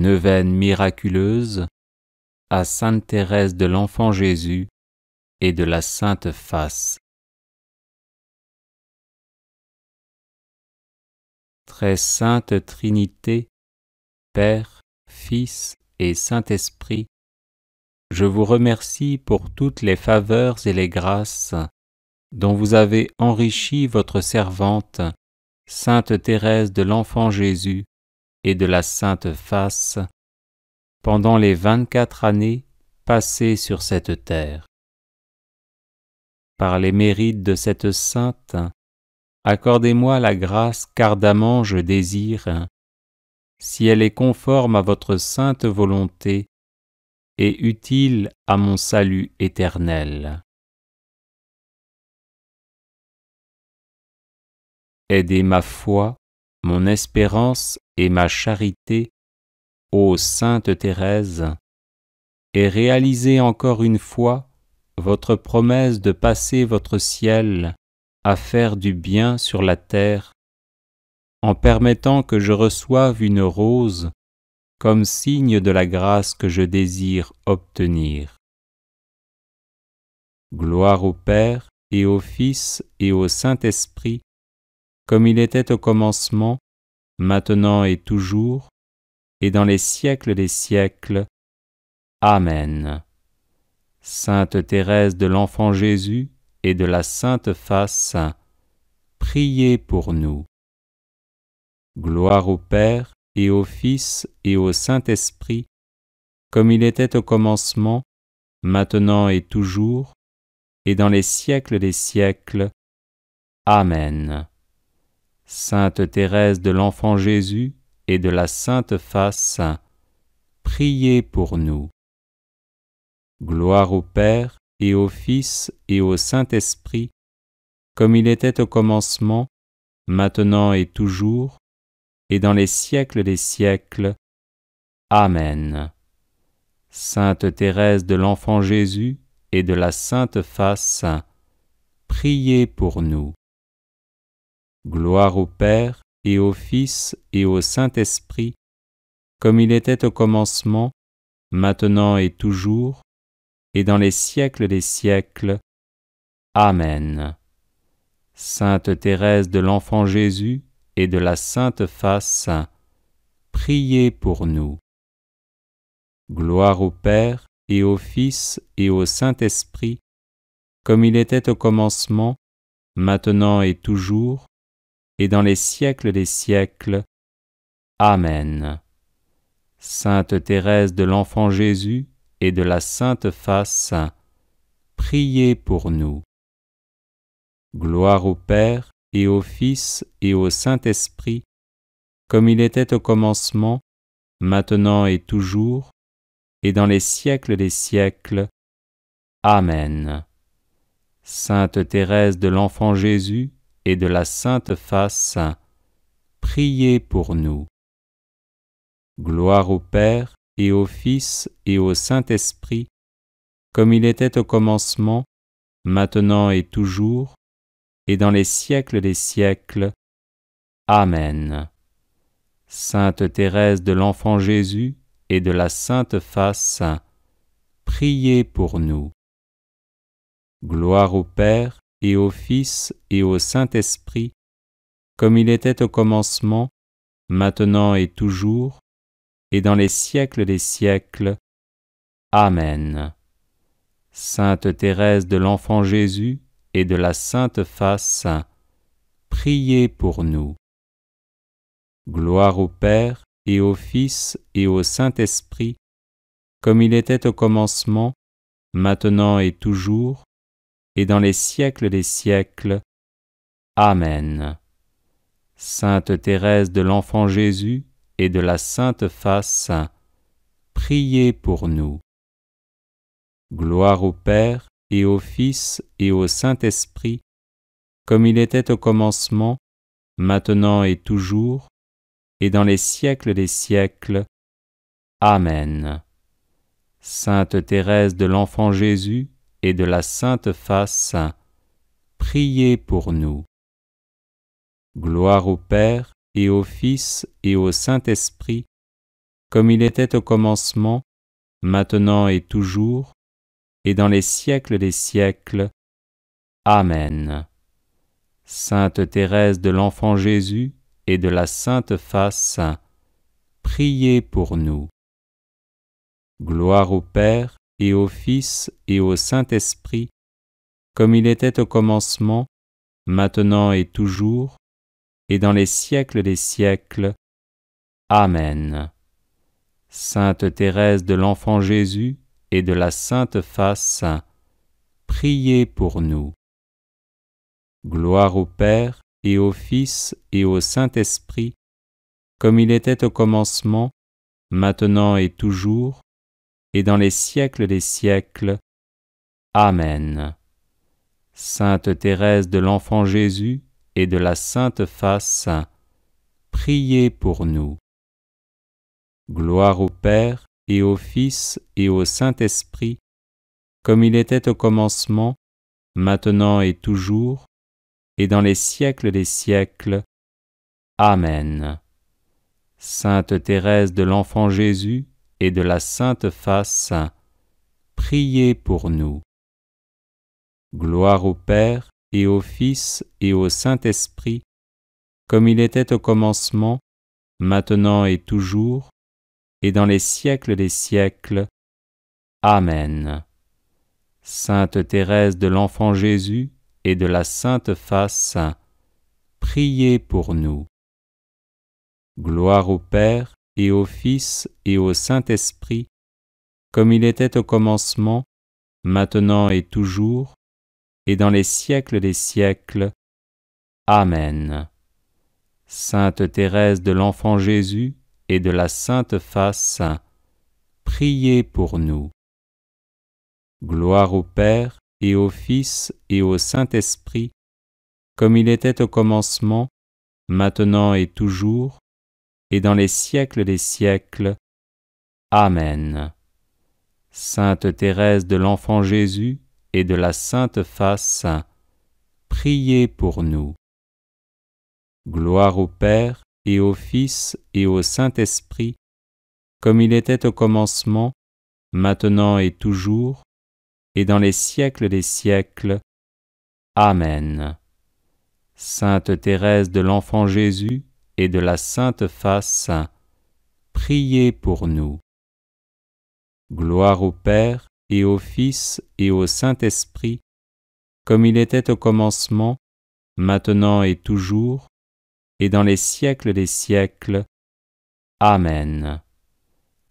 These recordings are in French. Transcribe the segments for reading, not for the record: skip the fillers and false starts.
Neuvaine miraculeuse à Sainte Thérèse de l'Enfant Jésus et de la Sainte Face. Très sainte Trinité, Père, Fils et Saint-Esprit, je vous remercie pour toutes les faveurs et les grâces dont vous avez enrichi votre servante, Sainte Thérèse de l'Enfant Jésus et de la Sainte Face, pendant les 24 années passées sur cette terre. Par les mérites de cette sainte, accordez-moi la grâce qu'ardemment je désire, si elle est conforme à votre sainte volonté et utile à mon salut éternel. Aidez ma foi, mon espérance et ma charité, ô Sainte Thérèse, et réalisez encore une fois votre promesse de passer votre ciel à faire du bien sur la terre, en permettant que je reçoive une rose comme signe de la grâce que je désire obtenir. Gloire au Père et au Fils et au Saint-Esprit, comme il était au commencement, maintenant et toujours, et dans les siècles des siècles. Amen. Sainte Thérèse de l'Enfant Jésus et de la Sainte Face, priez pour nous. Gloire au Père et au Fils et au Saint-Esprit, comme il était au commencement, maintenant et toujours, et dans les siècles des siècles. Amen. Sainte Thérèse de l'Enfant Jésus et de la Sainte Face, priez pour nous. Gloire au Père et au Fils et au Saint-Esprit, comme il était au commencement, maintenant et toujours, et dans les siècles des siècles. Amen. Sainte Thérèse de l'Enfant Jésus et de la Sainte Face, priez pour nous. Gloire au Père et au Fils et au Saint-Esprit, comme il était au commencement, maintenant et toujours, et dans les siècles des siècles. Amen. Sainte Thérèse de l'Enfant Jésus et de la Sainte Face, priez pour nous. Gloire au Père et au Fils et au Saint-Esprit, comme il était au commencement, maintenant et toujours, et dans les siècles des siècles. Amen. Sainte Thérèse de l'Enfant Jésus et de la Sainte Face, priez pour nous. Gloire au Père et au Fils et au Saint-Esprit, comme il était au commencement, maintenant et toujours, et dans les siècles des siècles. Amen. Sainte Thérèse de l'Enfant Jésus et de la Sainte Face, priez pour nous. Gloire au Père et au Fils et au Saint-Esprit, comme il était au commencement, maintenant et toujours, et dans les siècles des siècles. Amen. Sainte Thérèse de l'Enfant Jésus et de la Sainte Face, priez pour nous. Gloire au Père et au Fils et au Saint-Esprit, comme il était au commencement, maintenant et toujours, et dans les siècles des siècles. Amen. Sainte Thérèse de l'Enfant Jésus et de la Sainte Face, priez pour nous. Gloire au Père et au Fils et au Saint-Esprit, comme il était au commencement, maintenant et toujours, et dans les siècles des siècles. Amen. Sainte Thérèse de l'Enfant Jésus et de la Sainte Face, priez pour nous. Gloire au Père et au Fils et au Saint-Esprit, comme il était au commencement, maintenant et toujours, et dans les siècles des siècles. Amen. Sainte Thérèse de l'Enfant Jésus et de la Sainte Face, priez pour nous. Gloire au Père et au Fils et au Saint-Esprit, comme il était au commencement, maintenant et toujours, et dans les siècles des siècles. Amen. Sainte Thérèse de l'Enfant Jésus et de la Sainte Face, priez pour nous. Gloire au Père et au Fils et au Saint-Esprit, comme il était au commencement, maintenant et toujours, et dans les siècles des siècles. Amen. Sainte Thérèse de l'Enfant Jésus et de la Sainte Face, priez pour nous. Gloire au Père et au Fils et au Saint-Esprit, comme il était au commencement, maintenant et toujours, et dans les siècles des siècles. Amen. Sainte Thérèse de l'Enfant Jésus et de la Sainte Face, priez pour nous. Gloire au Père et au Fils et au Saint-Esprit, comme il était au commencement, maintenant et toujours, et dans les siècles des siècles. Amen. Sainte Thérèse de l'Enfant Jésus et de la Sainte Face, priez pour nous. Gloire au Père et au Fils et au Saint-Esprit, comme il était au commencement, maintenant et toujours, et dans les siècles des siècles. Amen. Sainte Thérèse de l'Enfant Jésus et de la Sainte Face, priez pour nous. Gloire au Père et au Fils et au Saint-Esprit, comme il était au commencement, maintenant et toujours, et dans les siècles des siècles. Amen. Sainte Thérèse de l'Enfant Jésus et de la Sainte Face, priez pour nous. Gloire au Père et au Fils et au Saint-Esprit, comme il était au commencement, maintenant et toujours, et dans les siècles des siècles. Amen. Sainte Thérèse de l'Enfant Jésus et de la Sainte Face, priez pour nous. Gloire au Père et au Fils et au Saint-Esprit, comme il était au commencement, maintenant et toujours, et dans les siècles des siècles. Amen. Sainte Thérèse de l'Enfant Jésus et de la Sainte Face, priez pour nous. Gloire au Père et au Fils et au Saint-Esprit, comme il était au commencement, maintenant et toujours, et dans les siècles des siècles. Amen.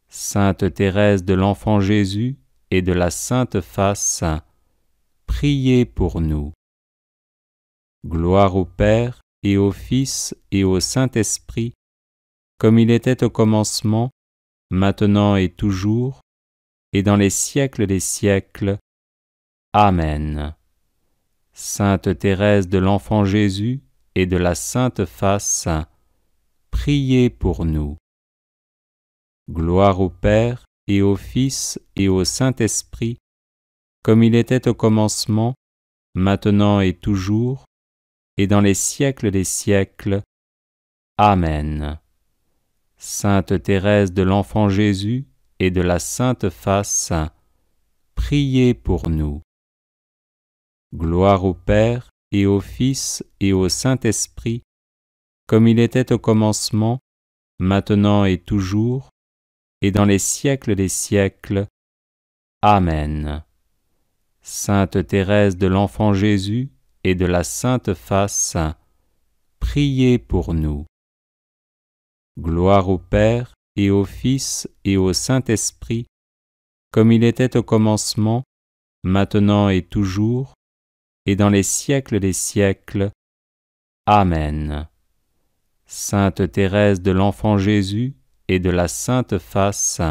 Sainte Thérèse de l'Enfant Jésus et de la Sainte Face, priez pour nous. Gloire au Père et au Fils et au Saint-Esprit, comme il était au commencement, maintenant et toujours, et dans les siècles des siècles. Amen. Sainte Thérèse de l'Enfant Jésus et de la Sainte Face, priez pour nous. Gloire au Père et au Fils et au Saint-Esprit, comme il était au commencement, maintenant et toujours, et dans les siècles des siècles. Amen. Sainte Thérèse de l'Enfant Jésus et de la Sainte Face, priez pour nous. Gloire au Père et au Fils et au Saint-Esprit, comme il était au commencement, maintenant et toujours, et dans les siècles des siècles. Amen. Sainte Thérèse de l'Enfant Jésus et de la Sainte Face, priez pour nous. Gloire au Père et au Fils et au Saint-Esprit, comme il était au commencement, maintenant et toujours, et dans les siècles des siècles. Amen. Sainte Thérèse de l'Enfant Jésus et de la Sainte Face,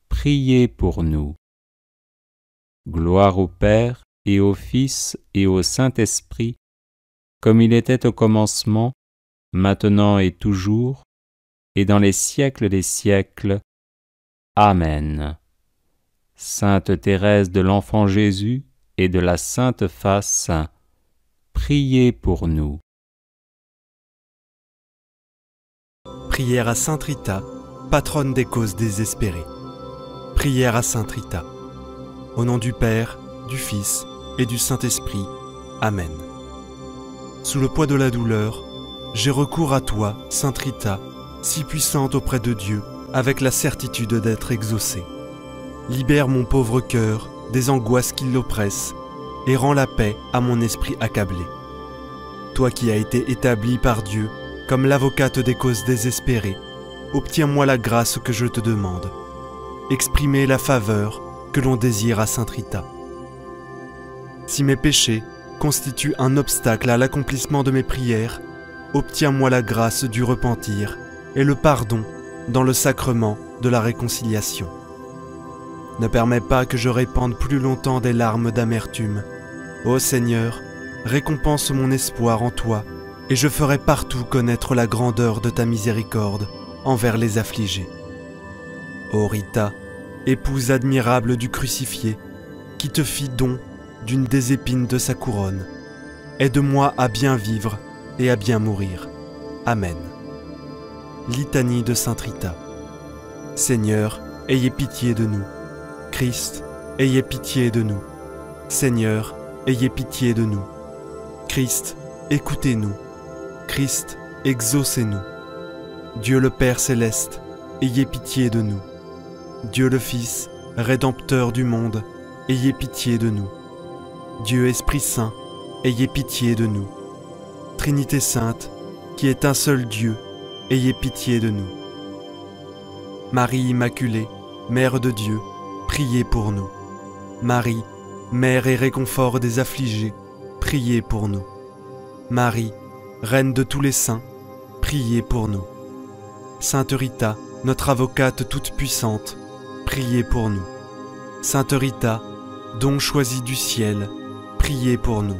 priez pour nous. Gloire au Père et au Fils et au Saint-Esprit, comme il était au commencement, maintenant et toujours, et dans les siècles des siècles. Amen. Sainte Thérèse de l'Enfant Jésus et de la Sainte Face, priez pour nous. Prière à Sainte Rita, patronne des causes désespérées. Prière à Sainte Rita. Au nom du Père, du Fils et du Saint-Esprit. Amen. Sous le poids de la douleur, j'ai recours à toi, Sainte Rita, si puissante auprès de Dieu, avec la certitude d'être exaucée. Libère mon pauvre cœur des angoisses qui l'oppressent et rends la paix à mon esprit accablé. Toi qui as été établie par Dieu comme l'avocate des causes désespérées, obtiens-moi la grâce que je te demande. Exprimer la faveur que l'on désire à Sainte Rita. Si mes péchés constituent un obstacle à l'accomplissement de mes prières, obtiens-moi la grâce du repentir et le pardon dans le sacrement de la réconciliation. Ne permets pas que je répande plus longtemps des larmes d'amertume. Ô Seigneur, récompense mon espoir en toi, et je ferai partout connaître la grandeur de ta miséricorde envers les affligés. Ô Rita, épouse admirable du crucifié, qui te fit don d'une des épines de sa couronne, aide-moi à bien vivre et à bien mourir. Amen. Litanie de Sainte Rita. Seigneur, ayez pitié de nous. Christ, ayez pitié de nous. Seigneur, ayez pitié de nous. Christ, écoutez-nous. Christ, exaucez-nous. Dieu le Père céleste, ayez pitié de nous. Dieu le Fils, Rédempteur du monde, ayez pitié de nous. Dieu Esprit Saint, ayez pitié de nous. Trinité Sainte, qui est un seul Dieu, ayez pitié de nous. Marie Immaculée, Mère de Dieu, priez pour nous. Marie, Mère et réconfort des affligés, priez pour nous. Marie, Reine de tous les saints, priez pour nous. Sainte Rita, notre avocate toute puissante, priez pour nous. Sainte Rita, don choisi du ciel, priez pour nous.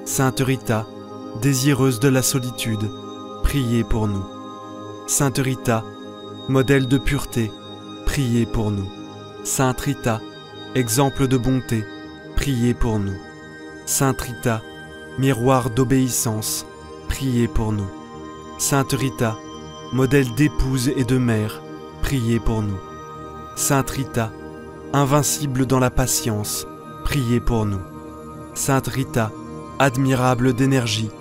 Sainte Rita, désireuse de la solitude, priez pour nous. Sainte Rita, modèle de pureté, priez pour nous. Sainte Rita, exemple de bonté, priez pour nous. Sainte Rita, miroir d'obéissance, priez pour nous. Sainte Rita, modèle d'épouse et de mère, priez pour nous. Sainte Rita, invincible dans la patience, priez pour nous. Sainte Rita, admirable d'énergie,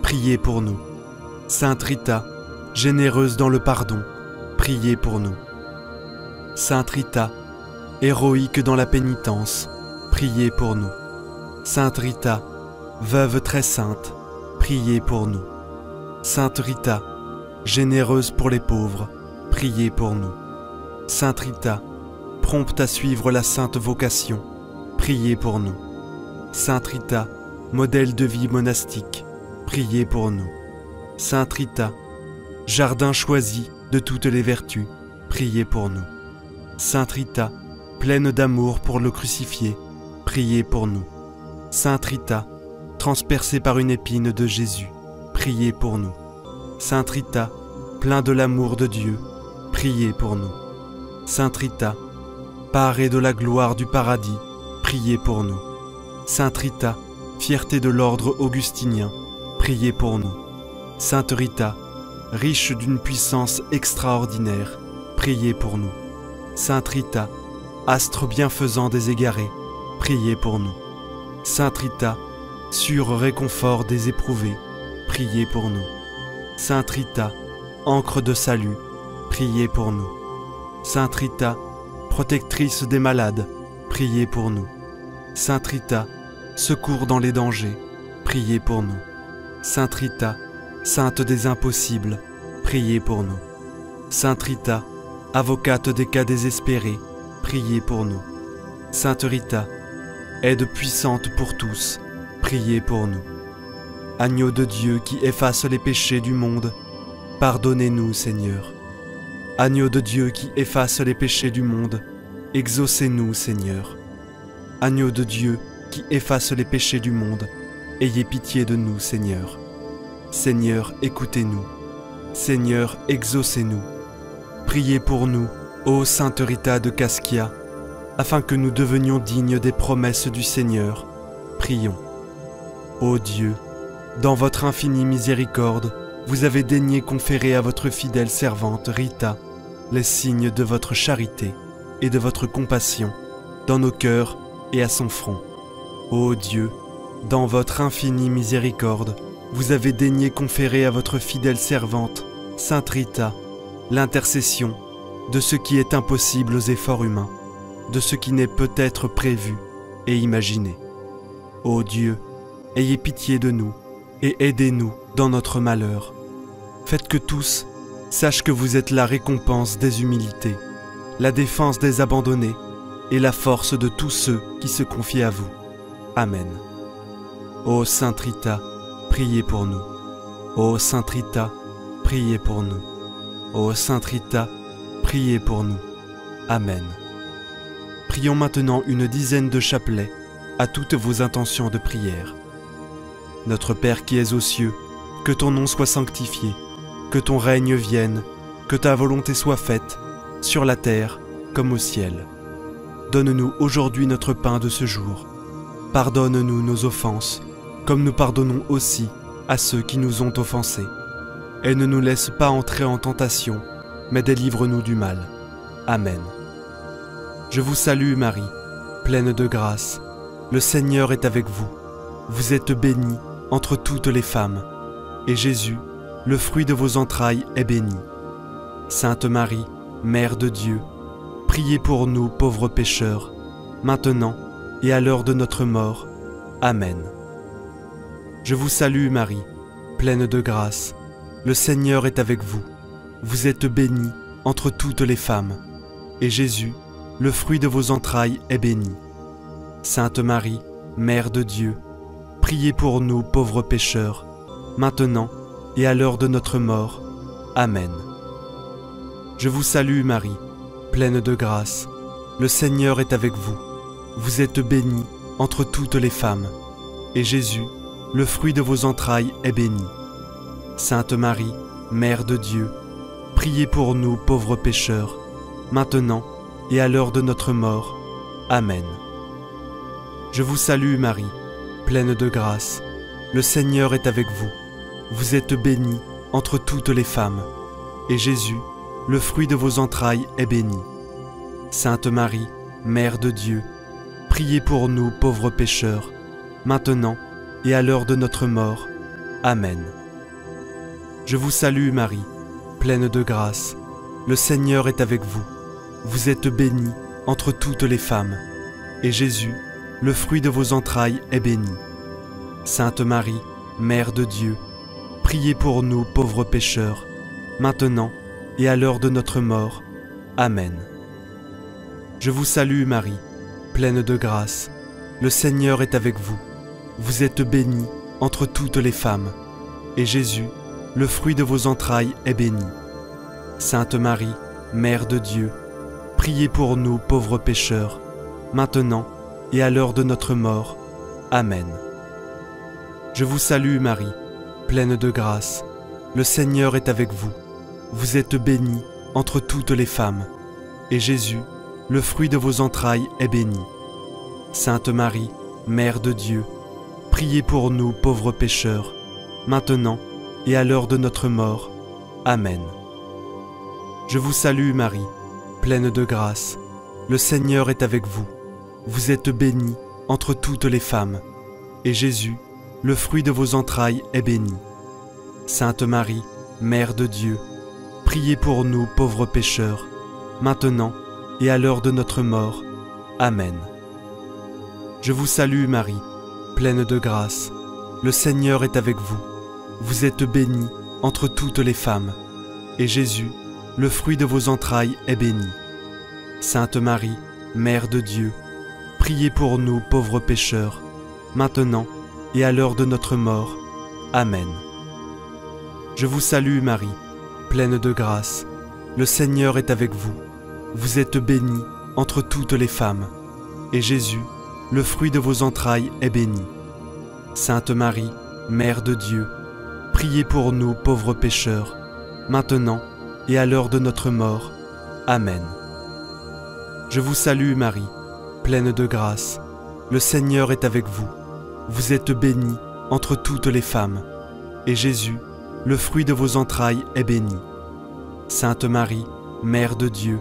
priez pour nous. Sainte Rita, généreuse dans le pardon, priez pour nous. Sainte Rita, héroïque dans la pénitence, priez pour nous. Sainte Rita, veuve très sainte, priez pour nous. Sainte Rita, généreuse pour les pauvres, priez pour nous. Sainte Rita, prompte à suivre la sainte vocation, priez pour nous. Sainte Rita, modèle de vie monastique, priez pour nous. Sainte Rita, jardin choisi de toutes les vertus, priez pour nous. Sainte Rita, pleine d'amour pour le crucifié, priez pour nous. Sainte Rita, transpercée par une épine de Jésus, priez pour nous. Sainte Rita, plein de l'amour de Dieu, priez pour nous. Sainte Rita, parée de la gloire du paradis, priez pour nous. Sainte Rita, fierté de l'ordre augustinien, priez pour nous. Sainte Rita, riche d'une puissance extraordinaire, priez pour nous. Sainte Rita, astre bienfaisant des égarés, priez pour nous. Sainte Rita, sûr réconfort des éprouvés, priez pour nous. Sainte Rita, encre de salut, priez pour nous. Sainte Rita, protectrice des malades, priez pour nous. Sainte Rita, secours dans les dangers, priez pour nous. Sainte Rita, sainte des impossibles, priez pour nous. Sainte Rita, avocate des cas désespérés, priez pour nous. Sainte Rita, aide puissante pour tous, priez pour nous. Agneau de Dieu qui efface les péchés du monde, pardonnez-nous, Seigneur. Agneau de Dieu qui efface les péchés du monde, exaucez-nous, Seigneur. Agneau de Dieu qui efface les péchés du monde, ayez pitié de nous, Seigneur. Seigneur, écoutez-nous. Seigneur, exaucez-nous. Priez pour nous, ô Sainte Rita de Cascia, afin que nous devenions dignes des promesses du Seigneur. Prions. Ô Dieu, dans votre infinie miséricorde, vous avez daigné conférer à votre fidèle servante Rita les signes de votre charité et de votre compassion dans nos cœurs et à son front. Ô Dieu, dans votre infinie miséricorde, vous avez daigné conférer à votre fidèle servante, Sainte Rita, l'intercession de ce qui est impossible aux efforts humains, de ce qui n'est peut-être prévu et imaginé. Ô Dieu, ayez pitié de nous et aidez-nous dans notre malheur. Faites que tous sachent que vous êtes la récompense des humilités, la défense des abandonnés et la force de tous ceux qui se confient à vous. Amen. Ô Sainte Rita, priez pour nous. Ô Sainte Rita, priez pour nous. Ô Sainte Rita, priez pour nous. Amen. Prions maintenant une dizaine de chapelets à toutes vos intentions de prière. Notre Père qui es aux cieux, que ton nom soit sanctifié, que ton règne vienne, que ta volonté soit faite, sur la terre comme au ciel. Donne-nous aujourd'hui notre pain de ce jour. Pardonne-nous nos offenses, comme nous pardonnons aussi à ceux qui nous ont offensés. Et ne nous laisse pas entrer en tentation, mais délivre-nous du mal. Amen. Je vous salue Marie, pleine de grâce. Le Seigneur est avec vous. Vous êtes bénie entre toutes les femmes, et Jésus, le fruit de vos entrailles, est béni. Sainte Marie, Mère de Dieu, priez pour nous pauvres pécheurs, maintenant et à l'heure de notre mort. Amen. Je vous salue Marie, pleine de grâce. Le Seigneur est avec vous. Vous êtes bénie entre toutes les femmes, et Jésus, le fruit de vos entrailles, est béni. Sainte Marie, Mère de Dieu, priez pour nous pauvres pécheurs, maintenant et à l'heure de notre mort. Amen. Je vous salue Marie, pleine de grâce. Le Seigneur est avec vous. Vous êtes bénie entre toutes les femmes, et Jésus, le fruit de vos entrailles, est béni. Sainte Marie, Mère de Dieu, priez pour nous pauvres pécheurs, maintenant et à l'heure de notre mort. Amen. Je vous salue Marie, pleine de grâce. Le Seigneur est avec vous. Vous êtes bénie entre toutes les femmes, et Jésus, le fruit de vos entrailles, est béni. Sainte Marie, Mère de Dieu, priez pour nous pauvres pécheurs, maintenant et à l'heure de notre mort. Amen. Je vous salue Marie, pleine de grâce. Le Seigneur est avec vous. Vous êtes bénie entre toutes les femmes, et Jésus, le fruit de vos entrailles, est béni. Sainte Marie, Mère de Dieu, priez pour nous pauvres pécheurs, maintenant et à l'heure de notre mort. Amen. Je vous salue Marie, pleine de grâce. Le Seigneur est avec vous. Vous êtes bénie entre toutes les femmes, et Jésus, le fruit de vos entrailles, est béni. Sainte Marie, Mère de Dieu, priez pour nous pauvres pécheurs, maintenant et à l'heure de notre mort. Amen. Je vous salue Marie, pleine de grâce. Le Seigneur est avec vous. Vous êtes bénie entre toutes les femmes, et Jésus, le fruit de vos entrailles, est béni. Sainte Marie, Mère de Dieu, priez pour nous pauvres pécheurs, maintenant et à l'heure de notre mort. Amen. Je vous salue Marie, pleine de grâce. Le Seigneur est avec vous. Vous êtes bénie entre toutes les femmes, et Jésus, le fruit de vos entrailles, est béni. Sainte Marie, Mère de Dieu, priez pour nous pauvres pécheurs, maintenant et à l'heure de notre mort. Amen. Je vous salue Marie, pleine de grâce. Le Seigneur est avec vous. Vous êtes bénie entre toutes les femmes, et Jésus, le fruit de vos entrailles, est béni. Sainte Marie, Mère de Dieu, priez pour nous pauvres pécheurs, maintenant et à l'heure de notre mort. Amen. Je vous salue Marie, pleine de grâce. Le Seigneur est avec vous. Vous êtes bénie entre toutes les femmes, et Jésus, le fruit de vos entrailles, est béni. Sainte Marie, Mère de Dieu, priez pour nous pauvres pécheurs, maintenant et à l'heure de notre mort. Amen. Je vous salue Marie, pleine de grâce. Le Seigneur est avec vous. Vous êtes bénie entre toutes les femmes, et Jésus, le fruit de vos entrailles, est béni. Sainte Marie, Mère de Dieu,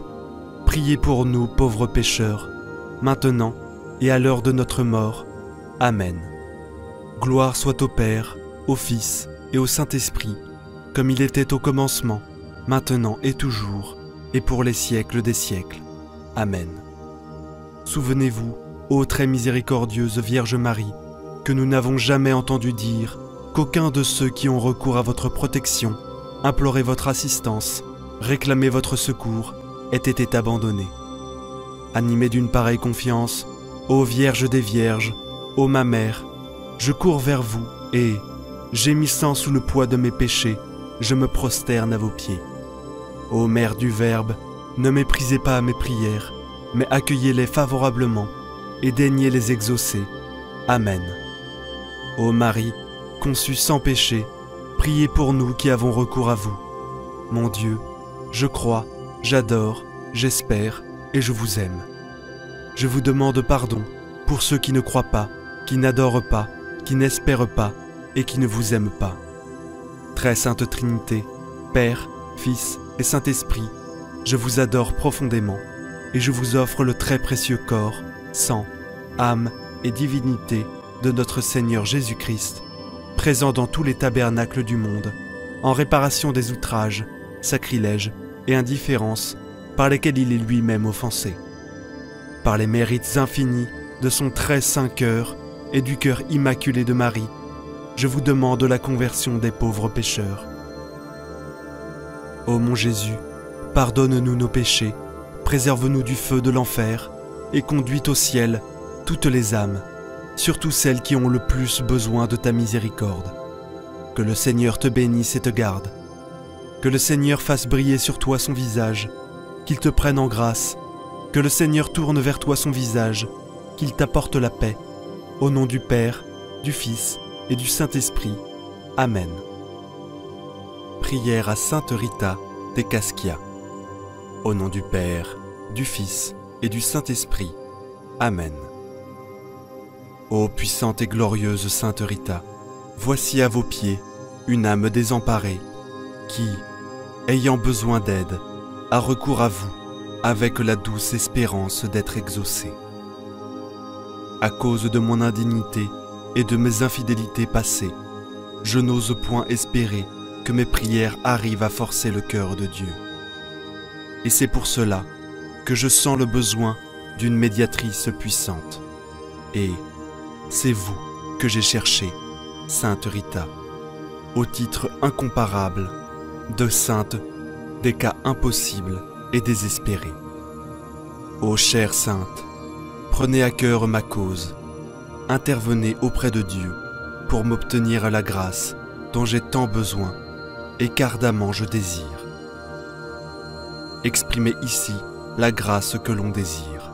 priez pour nous pauvres pécheurs, maintenant et à l'heure de notre mort. Amen. Gloire soit au Père, au Fils et au Saint-Esprit, comme il était au commencement, maintenant et toujours, et pour les siècles des siècles. Amen. Souvenez-vous, ô très miséricordieuse Vierge Marie, que nous n'avons jamais entendu dire qu'aucun de ceux qui ont recours à votre protection, imploré votre assistance, réclamé votre secours, ait été abandonné. Animé d'une pareille confiance, ô Vierge des Vierges, ô ma mère, je cours vers vous et, gémissant sous le poids de mes péchés, je me prosterne à vos pieds. Ô Mère du Verbe, ne méprisez pas mes prières, mais accueillez-les favorablement et daignez les exaucer. Amen. Ô Marie, conçue sans péché, priez pour nous qui avons recours à vous. Mon Dieu, je crois, j'adore, j'espère et je vous aime. Je vous demande pardon pour ceux qui ne croient pas, qui n'adorent pas, qui n'espèrent pas et qui ne vous aiment pas. Très Sainte Trinité, Père, Fils et Saint-Esprit, je vous adore profondément et je vous offre le très précieux corps, sang, âme et divinité de notre Seigneur Jésus-Christ, présent dans tous les tabernacles du monde, en réparation des outrages, sacrilèges et indifférences par lesquels il est lui-même offensé. Par les mérites infinis de son très saint cœur et du cœur immaculé de Marie, je vous demande la conversion des pauvres pécheurs. Ô mon Jésus, pardonne-nous nos péchés, préserve-nous du feu de l'enfer et conduis au ciel toutes les âmes, surtout celles qui ont le plus besoin de ta miséricorde. Que le Seigneur te bénisse et te garde. Que le Seigneur fasse briller sur toi son visage, qu'il te prenne en grâce. Que le Seigneur tourne vers toi son visage, qu'il t'apporte la paix. Au nom du Père, du Fils et du Saint-Esprit. Amen. Prière à Sainte Rita de Cascia. Au nom du Père, du Fils et du Saint-Esprit. Amen. Ô puissante et glorieuse Sainte Rita, voici à vos pieds une âme désemparée qui, ayant besoin d'aide, a recours à vous avec la douce espérance d'être exaucée. À cause de mon indignité et de mes infidélités passées, je n'ose point espérer que mes prières arrivent à forcer le cœur de Dieu. Et c'est pour cela que je sens le besoin d'une médiatrice puissante. Et c'est vous que j'ai cherché, Sainte Rita, au titre incomparable de sainte des cas impossibles et désespérés. Ô chère sainte, prenez à cœur ma cause, intervenez auprès de Dieu pour m'obtenir la grâce dont j'ai tant besoin et qu'ardemment je désire. Exprimez ici la grâce que l'on désire.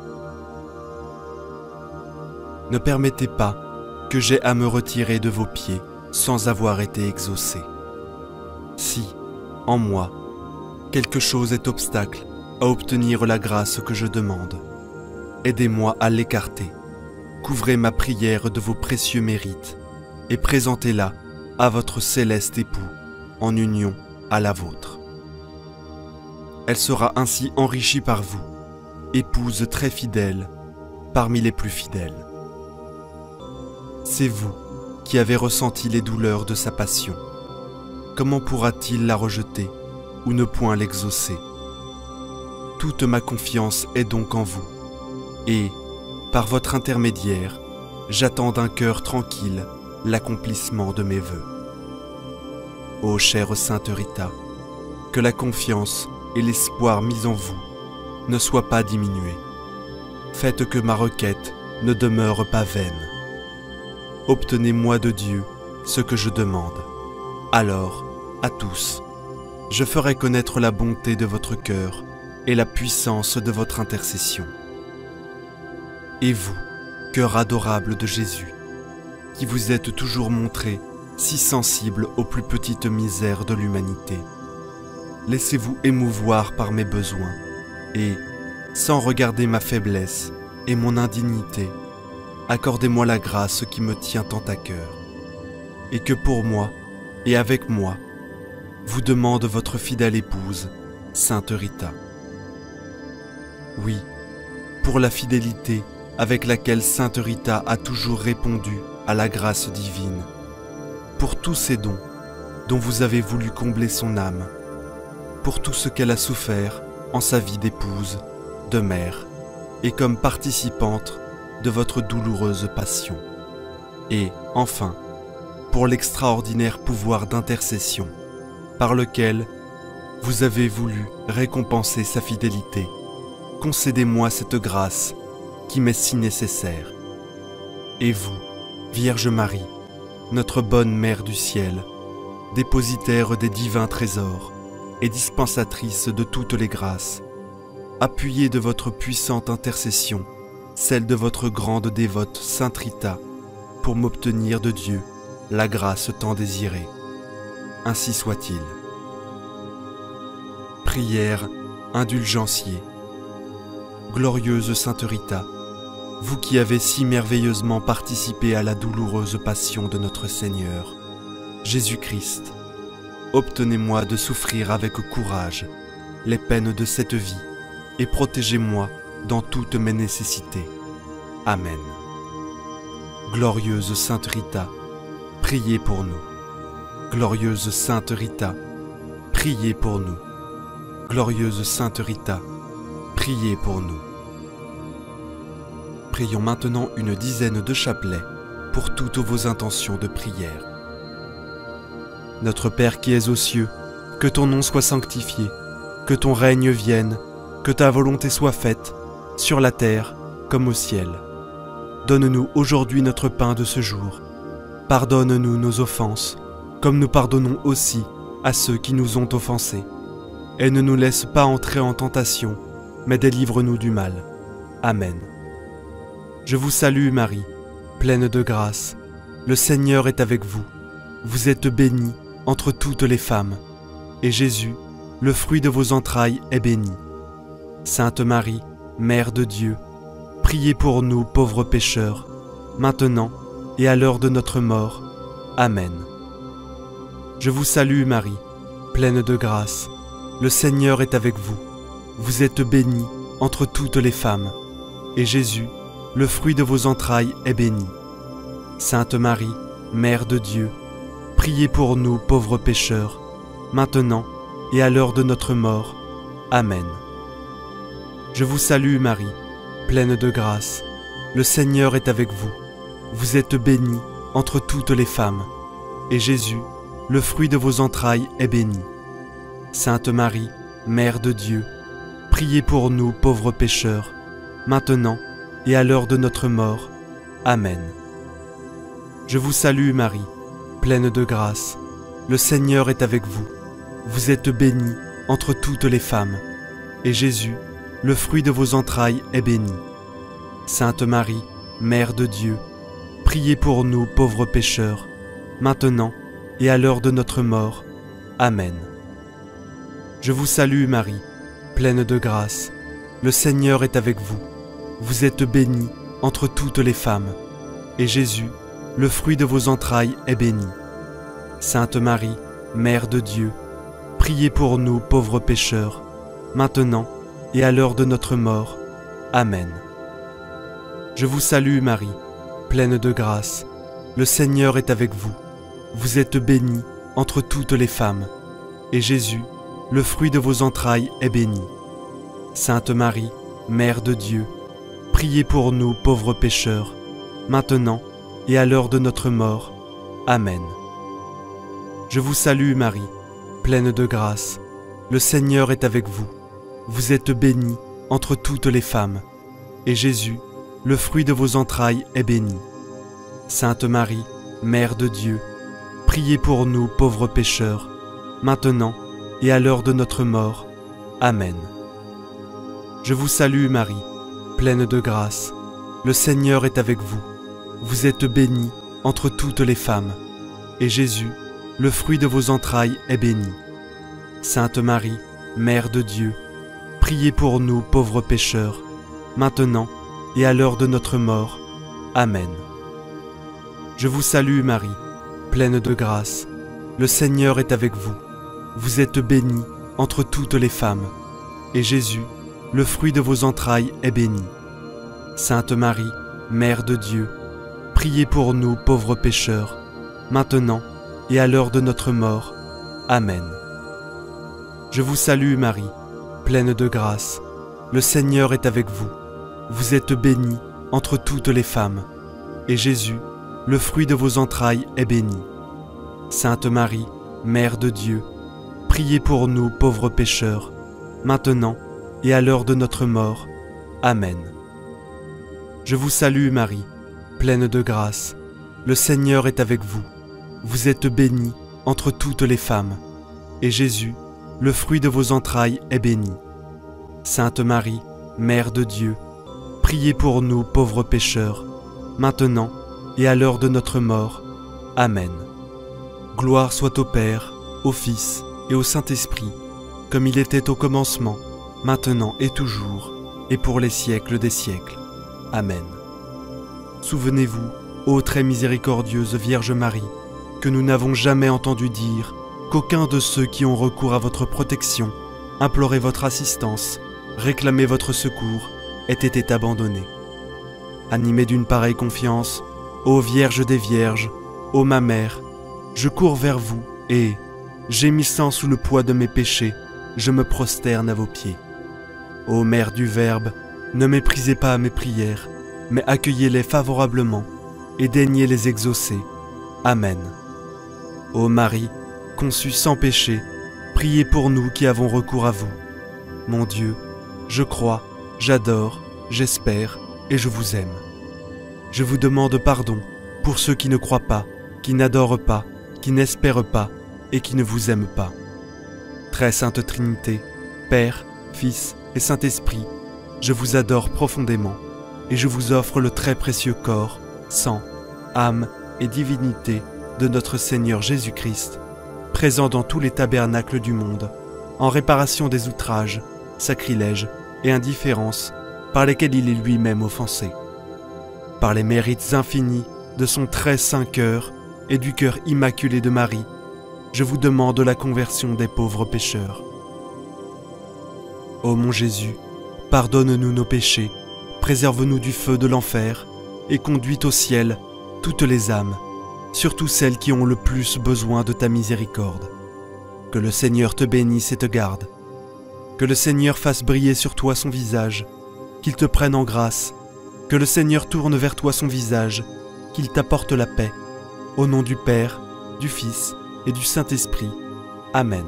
Ne permettez pas que j'aie à me retirer de vos pieds sans avoir été exaucé. Si, en moi, quelque chose est obstacle à obtenir la grâce que je demande, aidez-moi à l'écarter. Couvrez ma prière de vos précieux mérites et présentez-la à votre céleste époux en union à la vôtre. Elle sera ainsi enrichie par vous, épouse très fidèle parmi les plus fidèles. C'est vous qui avez ressenti les douleurs de sa passion. Comment pourra-t-il la rejeter ou ne point l'exaucer? Toute ma confiance est donc en vous, et, par votre intermédiaire, j'attends d'un cœur tranquille l'accomplissement de mes vœux. Ô chère Sainte Rita, que la confiance et l'espoir mis en vous ne soient pas diminués. Faites que ma requête ne demeure pas vaine. Obtenez-moi de Dieu ce que je demande. Alors, à tous, je ferai connaître la bonté de votre cœur et la puissance de votre intercession. Et vous, cœur adorable de Jésus, qui vous êtes toujours montré si sensible aux plus petites misères de l'humanité, laissez-vous émouvoir par mes besoins et, sans regarder ma faiblesse et mon indignité, accordez-moi la grâce qui me tient tant à cœur, et que pour moi et avec moi, vous demande votre fidèle épouse, Sainte Rita. Oui, pour la fidélité avec laquelle Sainte Rita a toujours répondu à la grâce divine, pour tous ces dons dont vous avez voulu combler son âme, pour tout ce qu'elle a souffert en sa vie d'épouse, de mère, et comme participante de votre douloureuse passion. Et, enfin, pour l'extraordinaire pouvoir d'intercession par lequel vous avez voulu récompenser sa fidélité, concédez-moi cette grâce qui m'est si nécessaire. Et vous, Vierge Marie, notre bonne Mère du ciel, dépositaire des divins trésors et dispensatrice de toutes les grâces, appuyez de votre puissante intercession celle de votre grande dévote Sainte Rita, pour m'obtenir de Dieu la grâce tant désirée. Ainsi soit-il. Prière indulgencier. Glorieuse Sainte Rita, vous qui avez si merveilleusement participé à la douloureuse passion de notre Seigneur, Jésus-Christ, obtenez-moi de souffrir avec courage les peines de cette vie et protégez-moi dans toutes mes nécessités. Amen. Glorieuse Sainte Rita, priez pour nous. Glorieuse Sainte Rita, priez pour nous. Glorieuse Sainte Rita, priez pour nous. Prions maintenant une dizaine de chapelets pour toutes vos intentions de prière. Notre Père qui es aux cieux, que ton nom soit sanctifié, que ton règne vienne, que ta volonté soit faite, sur la terre comme au ciel. Donne-nous aujourd'hui notre pain de ce jour. Pardonne-nous nos offenses, comme nous pardonnons aussi à ceux qui nous ont offensés. Et ne nous laisse pas entrer en tentation, mais délivre-nous du mal. Amen. Je vous salue Marie, pleine de grâce. Le Seigneur est avec vous. Vous êtes bénie entre toutes les femmes, et Jésus, le fruit de vos entrailles, est béni. Sainte Marie, Mère de Dieu, priez pour nous pauvres pécheurs, maintenant et à l'heure de notre mort. Amen. Je vous salue Marie, pleine de grâce. Le Seigneur est avec vous. Vous êtes bénie entre toutes les femmes, et Jésus, le fruit de vos entrailles, est béni. Sainte Marie, Mère de Dieu, priez pour nous pauvres pécheurs, maintenant et à l'heure de notre mort. Amen. Je vous salue Marie, pleine de grâce. Le Seigneur est avec vous. Vous êtes bénie entre toutes les femmes, et Jésus, le fruit de vos entrailles, est béni. Sainte Marie, Mère de Dieu, priez pour nous pauvres pécheurs, maintenant et à l'heure de notre mort. Amen. Je vous salue Marie, pleine de grâce. Le Seigneur est avec vous. Vous êtes bénie entre toutes les femmes, et Jésus, le fruit de vos entrailles, est béni. Sainte Marie, Mère de Dieu, priez pour nous pauvres pécheurs, maintenant et à l'heure de notre mort. Amen. Je vous salue Marie, pleine de grâce. Le Seigneur est avec vous. Vous êtes bénie entre toutes les femmes, et Jésus, le fruit de vos entrailles, est béni. Sainte Marie, Mère de Dieu, priez pour nous pauvres pécheurs, maintenant et à l'heure de notre mort. Amen. Je vous salue Marie, pleine de grâce. Le Seigneur est avec vous. Vous êtes bénie entre toutes les femmes, et Jésus, le fruit de vos entrailles, est béni. Sainte Marie, Mère de Dieu, priez pour nous pauvres pécheurs, maintenant et à l'heure de notre mort. Amen. Je vous salue Marie, pleine de grâce. Le Seigneur est avec vous. Vous êtes bénie entre toutes les femmes, et Jésus, le fruit de vos entrailles, est béni. Sainte Marie, Mère de Dieu, priez pour nous pauvres pécheurs, maintenant et à l'heure de notre mort. Amen. Je vous salue Marie, pleine de grâce. Le Seigneur est avec vous. Vous êtes bénie entre toutes les femmes, et Jésus, le fruit de vos entrailles, est béni. Sainte Marie, Mère de Dieu, priez pour nous pauvres pécheurs, maintenant et à l'heure de notre mort. Amen. Je vous salue Marie, pleine de grâce. Le Seigneur est avec vous. Vous êtes bénie entre toutes les femmes, et Jésus, le fruit de vos entrailles est béni. Sainte Marie, Mère de Dieu, priez pour nous pauvres pécheurs, maintenant et à l'heure de notre mort. Amen. Je vous salue Marie, pleine de grâce. Le Seigneur est avec vous. Vous êtes bénie entre toutes les femmes, et Jésus, le fruit de vos entrailles, est béni. Sainte Marie, Mère de Dieu, priez pour nous pauvres pécheurs, maintenant et à l'heure de notre mort. Amen. Je vous salue Marie, pleine de grâce. Le Seigneur est avec vous. Vous êtes bénie entre toutes les femmes, et Jésus, le fruit de vos entrailles, est béni. Sainte Marie, Mère de Dieu, priez pour nous pauvres pécheurs, maintenant et à l'heure de notre mort. Amen. Gloire soit au Père, au Fils et au Saint-Esprit, comme il était au commencement, maintenant et toujours, et pour les siècles des siècles. Amen. Souvenez-vous, ô très miséricordieuse Vierge Marie, que nous n'avons jamais entendu dire qu'aucun de ceux qui ont recours à votre protection, imploré votre assistance, réclamé votre secours, ait été abandonné. Animé d'une pareille confiance, ô Vierge des Vierges, ô ma Mère, je cours vers vous et, gémissant sous le poids de mes péchés, je me prosterne à vos pieds. Ô Mère du Verbe, ne méprisez pas mes prières, mais accueillez-les favorablement et daignez les exaucer. Amen. Ô Marie, conçue sans péché, priez pour nous qui avons recours à vous. Mon Dieu, je crois, j'adore, j'espère et je vous aime. Je vous demande pardon pour ceux qui ne croient pas, qui n'adorent pas, qui n'espèrent pas et qui ne vous aiment pas. Très Sainte Trinité, Père, Fils et Saint-Esprit, je vous adore profondément et je vous offre le très précieux corps, sang, âme et divinité de notre Seigneur Jésus-Christ, présent dans tous les tabernacles du monde, en réparation des outrages, sacrilèges et indifférences par lesquels il est lui-même offensé. Par les mérites infinis de son très saint cœur et du cœur immaculé de Marie, je vous demande la conversion des pauvres pécheurs. Ô mon Jésus, pardonne-nous nos péchés, préserve-nous du feu de l'enfer et conduis au ciel toutes les âmes, surtout celles qui ont le plus besoin de ta miséricorde. Que le Seigneur te bénisse et te garde. Que le Seigneur fasse briller sur toi son visage, qu'il te prenne en grâce. Que le Seigneur tourne vers toi son visage, qu'il t'apporte la paix. Au nom du Père, du Fils et du Saint-Esprit. Amen.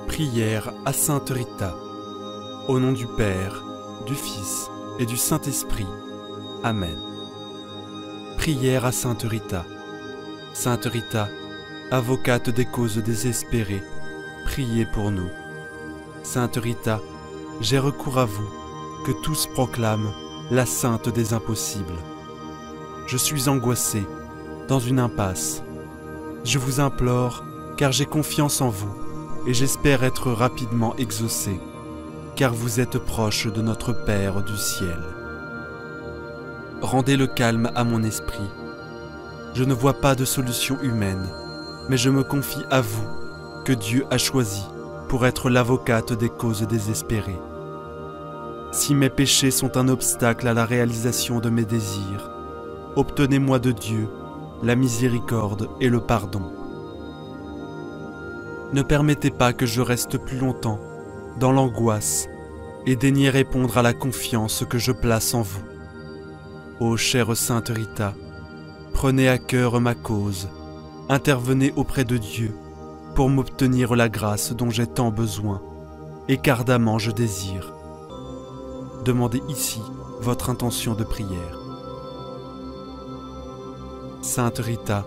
Prière à Sainte Rita. Au nom du Père, du Fils et du Saint-Esprit. Amen. Prière à Sainte Rita. Sainte Rita, avocate des causes désespérées, priez pour nous. Sainte Rita, j'ai recours à vous, que tous proclament la sainte des impossibles. Je suis angoissé, dans une impasse. Je vous implore, car j'ai confiance en vous, et j'espère être rapidement exaucé, car vous êtes proche de notre Père du ciel. Rendez le calme à mon esprit. Je ne vois pas de solution humaine, mais je me confie à vous, que Dieu a choisi pour être l'avocate des causes désespérées. Si mes péchés sont un obstacle à la réalisation de mes désirs, obtenez-moi de Dieu la miséricorde et le pardon. Ne permettez pas que je reste plus longtemps dans l'angoisse et daignez répondre à la confiance que je place en vous. Ô chère Sainte Rita, prenez à cœur ma cause, intervenez auprès de Dieu pour m'obtenir la grâce dont j'ai tant besoin et qu'ardemment je désire. Demandez ici votre intention de prière. Sainte Rita,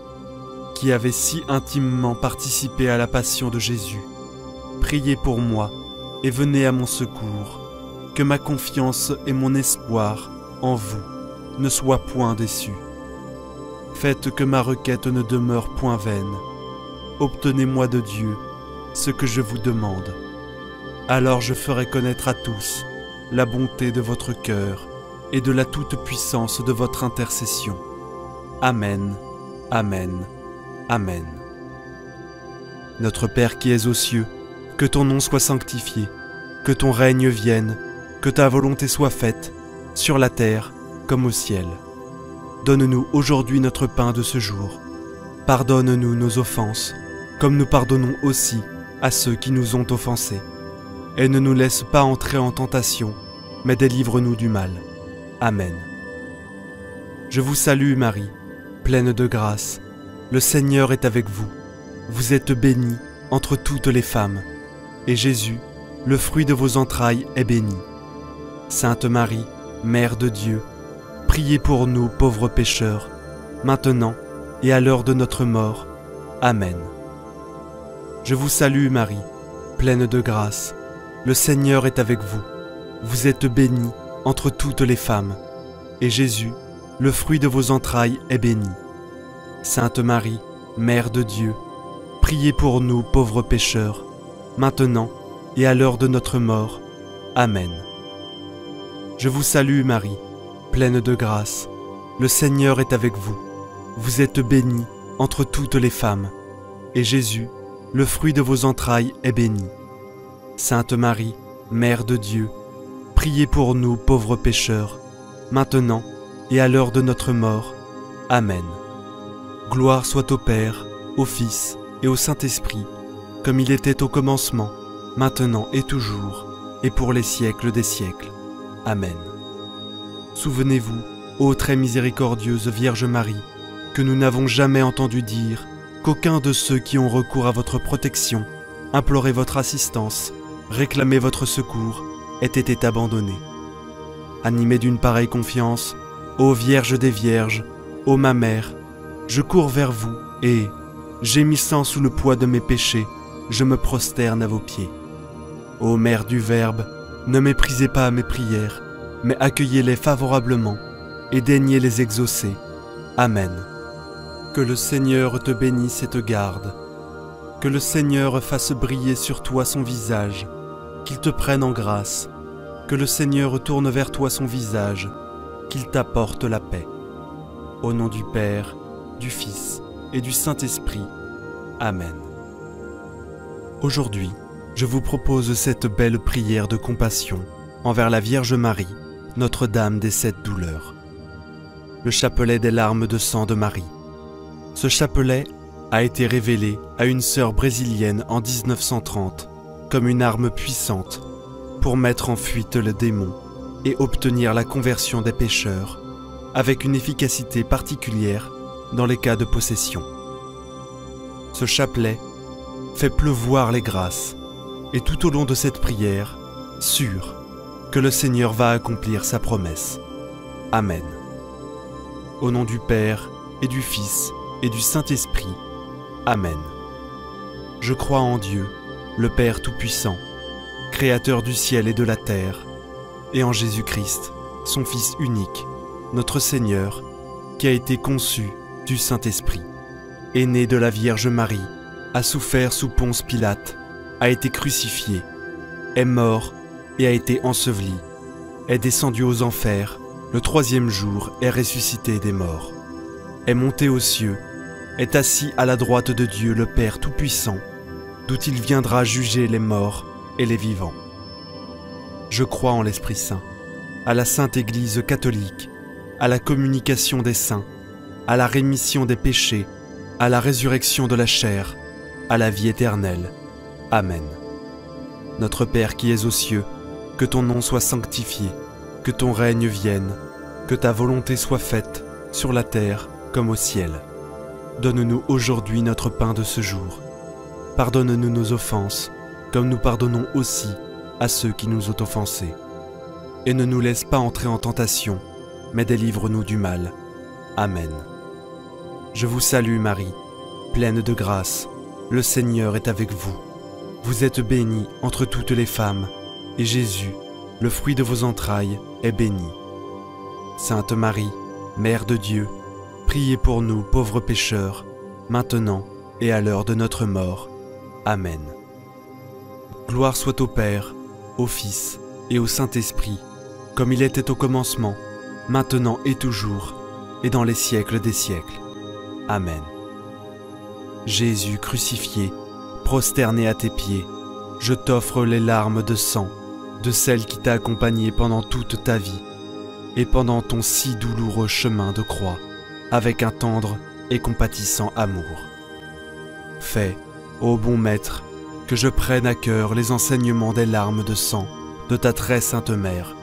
qui avait si intimement participé à la passion de Jésus, priez pour moi et venez à mon secours, que ma confiance et mon espoir en vous ne soient point déçus. Faites que ma requête ne demeure point vaine. Obtenez-moi de Dieu ce que je vous demande. Alors je ferai connaître à tous la bonté de votre cœur et de la toute-puissance de votre intercession. Amen, Amen, Amen. Notre Père qui es aux cieux, que ton nom soit sanctifié, que ton règne vienne, que ta volonté soit faite, sur la terre comme au ciel. Donne-nous aujourd'hui notre pain de ce jour. Pardonne-nous nos offenses, comme nous pardonnons aussi à ceux qui nous ont offensés. Et ne nous laisse pas entrer en tentation, mais délivre-nous du mal. Amen. Je vous salue Marie, pleine de grâce. Le Seigneur est avec vous. Vous êtes bénie entre toutes les femmes, et Jésus, le fruit de vos entrailles, est béni. Sainte Marie, Mère de Dieu, priez pour nous pauvres pécheurs, maintenant et à l'heure de notre mort. Amen. Je vous salue Marie, pleine de grâce. Le Seigneur est avec vous. Vous êtes bénie entre toutes les femmes, et Jésus, le fruit de vos entrailles, est béni. Sainte Marie, Mère de Dieu, priez pour nous pauvres pécheurs, maintenant et à l'heure de notre mort. Amen. Je vous salue Marie, pleine de grâce. Le Seigneur est avec vous. Vous êtes bénie entre toutes les femmes, et Jésus, le fruit de vos entrailles, est béni. Sainte Marie, Mère de Dieu, priez pour nous pauvres pécheurs, maintenant et à l'heure de notre mort. Amen. Gloire soit au Père, au Fils et au Saint-Esprit, comme il était au commencement, maintenant et toujours, et pour les siècles des siècles. Amen. Souvenez-vous, ô très miséricordieuse Vierge Marie, que nous n'avons jamais entendu dire qu'aucun de ceux qui ont recours à votre protection, imploré votre assistance, réclamé votre secours, ait été abandonné. Animé d'une pareille confiance, ô Vierge des Vierges, ô ma Mère, je cours vers vous et, gémissant sous le poids de mes péchés, je me prosterne à vos pieds. Ô Mère du Verbe, ne méprisez pas mes prières, mais accueillez-les favorablement et daignez les exaucer. Amen. Que le Seigneur te bénisse et te garde. Que le Seigneur fasse briller sur toi son visage, qu'il te prenne en grâce. Que le Seigneur tourne vers toi son visage, qu'il t'apporte la paix. Au nom du Père, du Fils et du Saint-Esprit. Amen. Aujourd'hui, je vous propose cette belle prière de compassion envers la Vierge Marie, Notre-Dame des 7 douleurs. Le chapelet des larmes de sang de Marie. Ce chapelet a été révélé à une sœur brésilienne en 1930 comme une arme puissante pour mettre en fuite le démon et obtenir la conversion des pécheurs, avec une efficacité particulière dans les cas de possession. Ce chapelet fait pleuvoir les grâces, et tout au long de cette prière, sûr que le Seigneur va accomplir sa promesse. Amen. Au nom du Père, et du Fils, et du Saint-Esprit. Amen. Je crois en Dieu, le Père Tout-Puissant, Créateur du ciel et de la terre, et en Jésus-Christ, son Fils unique, notre Seigneur, qui a été conçu du Saint-Esprit, est né de la Vierge Marie, a souffert sous Ponce Pilate, a été crucifié, est mort et a été enseveli, est descendu aux enfers, le 3e jour est ressuscité des morts, est monté aux cieux, est assis à la droite de Dieu le Père Tout-Puissant, d'où il viendra juger les morts et les vivants. Je crois en l'Esprit Saint, à la Sainte Église catholique, à la communication des saints, à la rémission des péchés, à la résurrection de la chair, à la vie éternelle. Amen. Notre Père qui es aux cieux, que ton nom soit sanctifié, que ton règne vienne, que ta volonté soit faite, sur la terre comme au ciel. Donne-nous aujourd'hui notre pain de ce jour. Pardonne-nous nos offenses, comme nous pardonnons aussi à ceux qui nous ont offensés. Et ne nous laisse pas entrer en tentation, mais délivre-nous du mal. Amen. Je vous salue Marie, pleine de grâce, le Seigneur est avec vous. Vous êtes bénie entre toutes les femmes, et Jésus, le fruit de vos entrailles, est béni. Sainte Marie, Mère de Dieu, priez pour nous pauvres pécheurs, maintenant et à l'heure de notre mort. Amen. Gloire soit au Père, au Fils et au Saint-Esprit, comme il était au commencement, maintenant et toujours, et dans les siècles des siècles. Amen. Jésus crucifié, prosterné à tes pieds, je t'offre les larmes de sang, de celle qui t'a accompagné pendant toute ta vie et pendant ton si douloureux chemin de croix, avec un tendre et compatissant amour. Fais, ô bon Maître, que je prenne à cœur les enseignements des larmes de sang de ta très sainte Mère,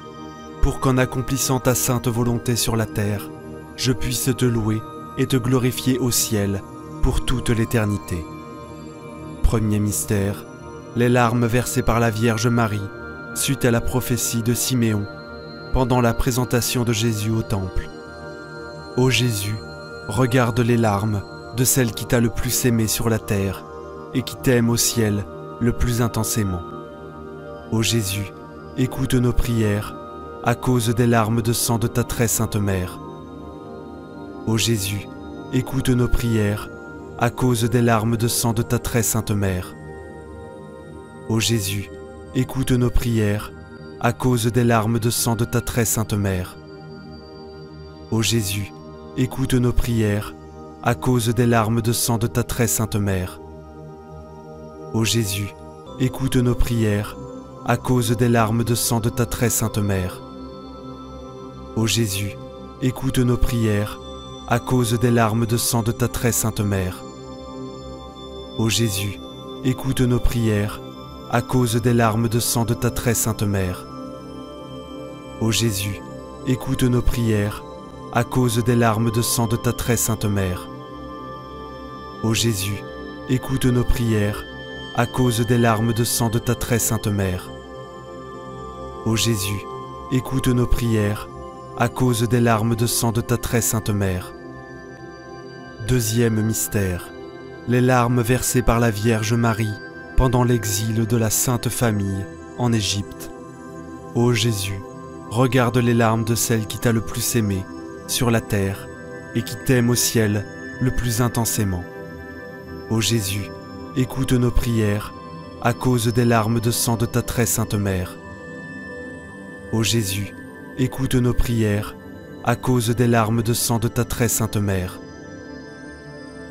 pour qu'en accomplissant ta sainte volonté sur la terre, je puisse te louer et te glorifier au ciel pour toute l'éternité. Premier mystère, les larmes versées par la Vierge Marie suite à la prophétie de Siméon pendant la présentation de Jésus au temple. Ô Jésus, regarde les larmes de celle qui t'a le plus aimé sur la terre et qui t'aime au ciel le plus intensément. Ô Jésus, écoute nos prières à cause des larmes de sang de ta très sainte Mère. Ô Jésus, écoute nos prières à cause des larmes de sang de ta très sainte Mère. Ô Jésus, écoute nos prières à cause des larmes de sang de ta très sainte Mère. Ô Jésus, écoute nos prières à cause des larmes de sang de ta très sainte Mère. Ô Jésus, écoute nos prières à cause des larmes de sang de ta très sainte Mère. Ô Jésus, écoute nos prières à cause des larmes de sang de ta très sainte Mère. Ô Jésus, écoute nos prières à cause des larmes de sang de ta très sainte Mère. Ô Jésus, écoute nos prières à cause des larmes de sang de ta très sainte Mère. Ô Jésus, écoute nos prières à cause des larmes de sang de ta très sainte Mère. Ô Jésus, écoute nos prières à cause des larmes de sang de ta très sainte Mère. Deuxième mystère, les larmes versées par la Vierge Marie pendant l'exil de la Sainte Famille en Égypte. Ô Jésus, regarde les larmes de celle qui t'a le plus aimé sur la terre et qui t'aime au ciel le plus intensément. Ô Jésus, écoute nos prières à cause des larmes de sang de ta très sainte Mère. Ô Jésus, écoute nos prières à cause des larmes de sang de ta très sainte Mère.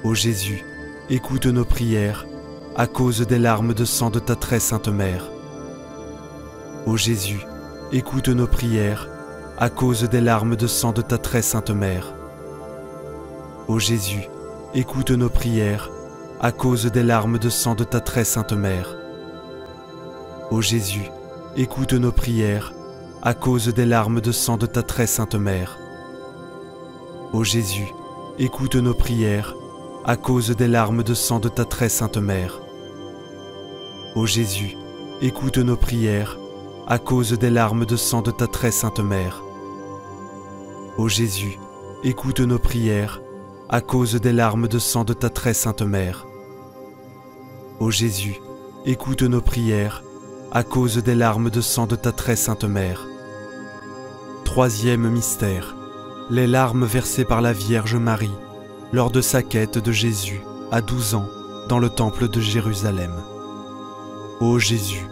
Ô Jésus, écoute nos prières à cause des larmes de sang de ta très sainte Mère. Ô Jésus, écoute nos prières à cause des larmes de sang de ta très sainte Mère. Ô Jésus, écoute nos prières à cause des larmes de sang de ta très sainte Mère. Ô Jésus, écoute nos prières à cause des larmes de sang de ta très sainte Mère. Ô Jésus, écoute nos prières à cause des larmes de sang de ta très sainte Mère. Ô Jésus, écoute nos prières à cause des larmes de sang de ta très sainte Mère. Ô Jésus, écoute nos prières à cause des larmes de sang de ta très sainte Mère. Ô Jésus, écoute nos prières à cause des larmes de sang de ta très sainte Mère. Troisième mystère, les larmes versées par la Vierge Marie lors de sa quête de Jésus à 12 ans dans le temple de Jérusalem. Ô Jésus,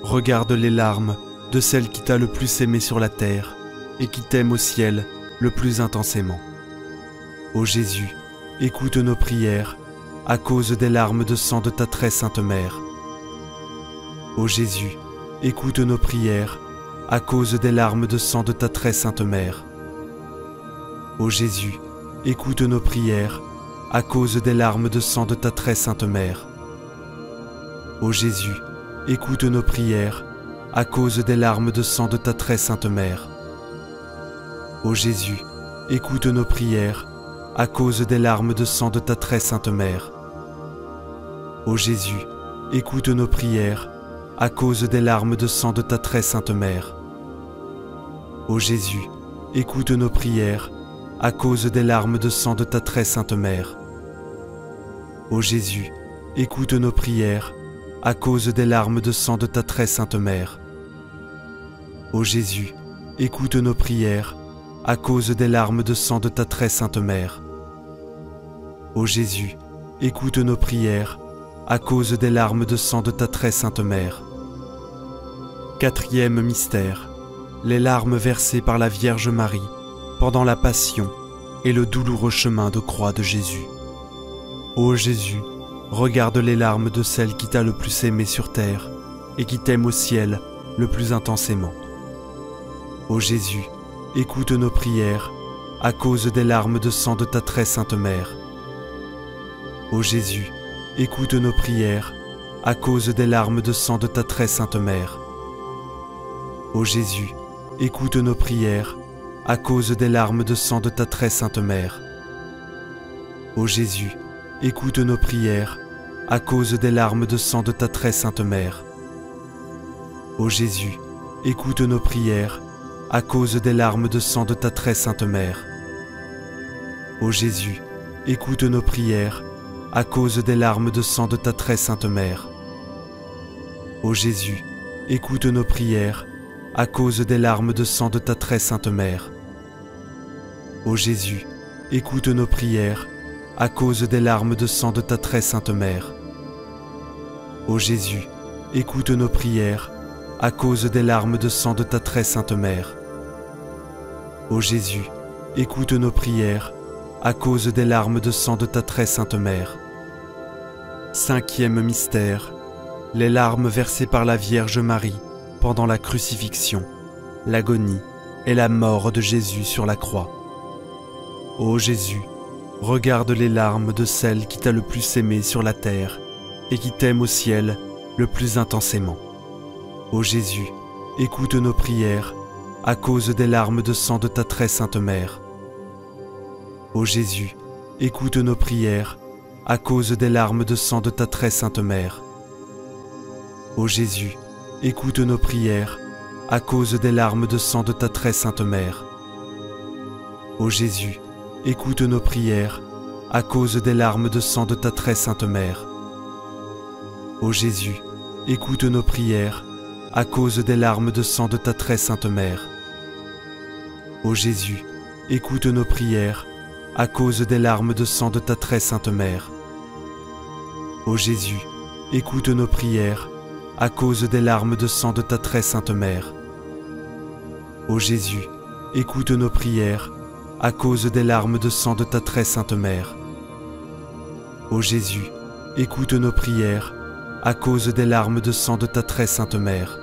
regarde les larmes de celle qui t'a le plus aimé sur la terre et qui t'aime au ciel le plus intensément. Ô Jésus, écoute nos prières à cause des larmes de sang de ta très sainte Mère. Ô Jésus, écoute nos prières à cause des larmes de sang de ta très sainte Mère. Ô Jésus, écoute nos prières à cause des larmes de sang de ta très sainte Mère. Ô Jésus, écoute nos prières à cause des larmes de sang de ta très sainte Mère. Ô Jésus, écoute nos prières à cause des larmes de sang de ta très sainte Mère. Ô Jésus, écoute nos prières à cause des larmes de sang de ta très sainte Mère. Ô Jésus, écoute nos prières à cause des larmes de sang de ta très sainte Mère. Ô Jésus, écoute nos prières à cause des larmes de sang de ta très sainte Mère. Ô Jésus, écoute nos prières à cause des larmes de sang de ta très sainte Mère. Ô Jésus, écoute nos prières à cause des larmes de sang de ta très sainte Mère. Quatrième mystère, les larmes versées par la Vierge Marie pendant la Passion et le douloureux chemin de croix de Jésus. Ô Jésus, regarde les larmes de celle qui t'a le plus aimé sur terre et qui t'aime au ciel le plus intensément. Ô Jésus, écoute nos prières à cause des larmes de sang de ta très sainte mère. Ô Jésus, écoute nos prières à cause des larmes de sang de ta très sainte mère. Ô Jésus, écoute nos prières à cause des larmes de sang de ta très sainte mère. Ô Jésus, écoute nos prières à cause des larmes de sang de ta très sainte mère. Ô Jésus, écoute nos prières à cause des larmes de sang de ta très sainte mère. Ô Jésus, écoute nos prières à cause des larmes de sang de ta très sainte mère. Ô Jésus, écoute nos prières à cause des larmes de sang de ta très sainte mère. Ô Jésus, écoute nos prières à cause des larmes de sang de ta très sainte mère. Ô Jésus, écoute nos prières à cause des larmes de sang de ta très sainte mère. Ô Jésus, écoute nos prières à cause des larmes de sang de ta très sainte mère. Cinquième mystère, les larmes versées par la Vierge Marie pendant la crucifixion, l'agonie et la mort de Jésus sur la croix. Ô Jésus, regarde les larmes de celle qui t'a le plus aimé sur la terre et qui t'aime au ciel le plus intensément. Ô Jésus, écoute nos prières à cause des larmes de sang de ta très sainte mère. Ô Jésus, écoute nos prières à cause des larmes de sang de ta très sainte mère. Ô Jésus, écoute nos prières à cause des larmes de sang de ta très sainte mère. Ô Jésus, écoute nos prières à cause des larmes de sang de ta très sainte mère. Ô Jésus, écoute nos prières à cause des larmes de sang de ta très sainte mère. Ô Jésus, écoute nos prières à cause des larmes de sang de ta très sainte mère. Ô Jésus, écoute nos prières à cause des larmes de sang de ta très sainte mère. Ô Jésus, écoute nos prières à cause des larmes de sang de ta très sainte mère. Ô Jésus, écoute nos prières à cause des larmes de sang de ta très sainte mère.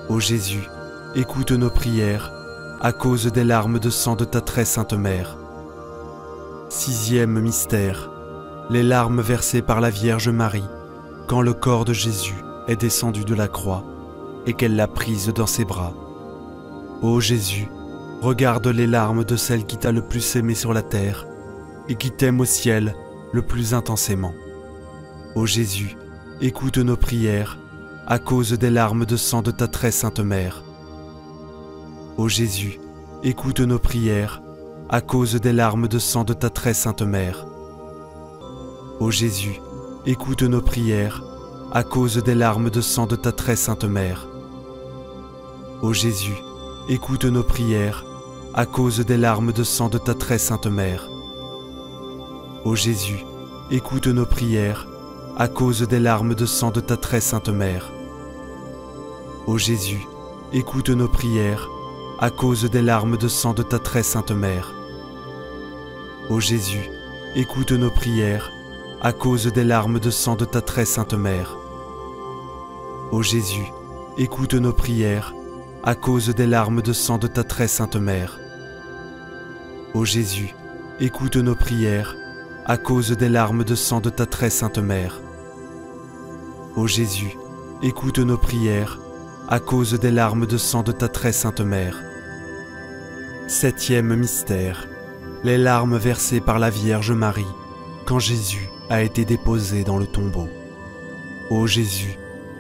Ô Jésus, écoute nos prières à cause des larmes de sang de ta très sainte mère. Sixième mystère, les larmes versées par la Vierge Marie quand le corps de Jésus est descendu de la croix et qu'elle l'a prise dans ses bras. Ô Jésus, regarde les larmes de celle qui t'a le plus aimé sur la terre et qui t'aime au ciel le plus intensément. Ô Jésus, écoute nos prières à cause des larmes de sang de ta très sainte mère. Ô Jésus, écoute nos prières à cause des larmes de sang de ta très sainte mère. Ô Jésus, écoute nos prières à cause des larmes de sang de ta très sainte mère. Ô Jésus, écoute nos prières à cause des larmes de sang de ta très sainte mère. Ô Jésus, écoute nos prières à cause des larmes de sang de ta très sainte mère. Ô Jésus, écoute nos prières à cause des larmes de sang de ta très sainte mère. Ô Jésus, écoute nos prières à cause des larmes de sang de ta très sainte mère. Ô Jésus, écoute nos prières à cause des larmes de sang de ta très sainte mère. Ô Jésus, écoute nos prières à cause des larmes de sang de ta très sainte mère. Ô Jésus, écoute nos prières à cause des larmes de sang de ta très sainte mère. Septième mystère, les larmes versées par la Vierge Marie quand Jésus a été déposé dans le tombeau. Ô Jésus,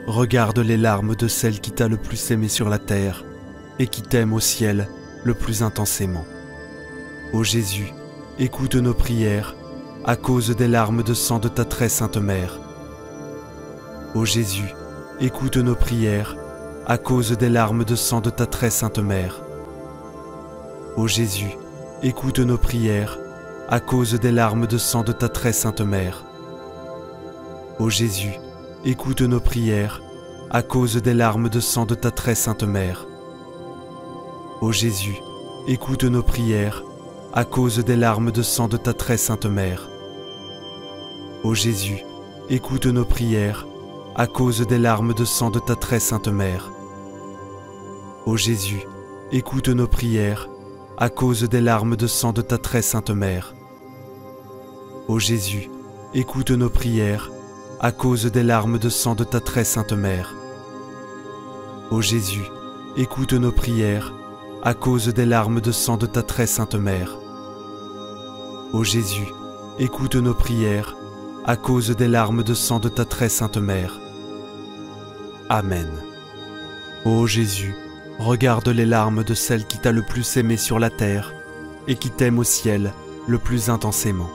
regarde les larmes de celle qui t'a le plus aimé sur la terre et qui t'aime au ciel le plus intensément. Ô Jésus, écoute nos prières à cause des larmes de sang de ta très sainte mère. Ô Jésus, écoute nos prières à cause des larmes de sang de ta très sainte mère. Ô Jésus, écoute nos prières à cause des larmes de sang de ta très sainte mère. Ô Jésus, écoute nos prières à cause des larmes de sang de ta très sainte mère. Ô Jésus, écoute nos prières à cause des larmes de sang de ta très sainte mère. Ô Jésus, écoute nos prières à cause des larmes de sang de ta très sainte mère. Ô Jésus, écoute nos prières, à cause des larmes de sang de ta très sainte mère. Ô Jésus, écoute nos prières, à cause des larmes de sang de ta très sainte mère. Ô Jésus, écoute nos prières, à cause des larmes de sang de ta très sainte mère. Ô Jésus, écoute nos prières, à cause des larmes de sang de ta très sainte mère. Amen. Ô Jésus, regarde les larmes de celle qui t'a le plus aimé sur la terre et qui t'aime au ciel le plus intensément.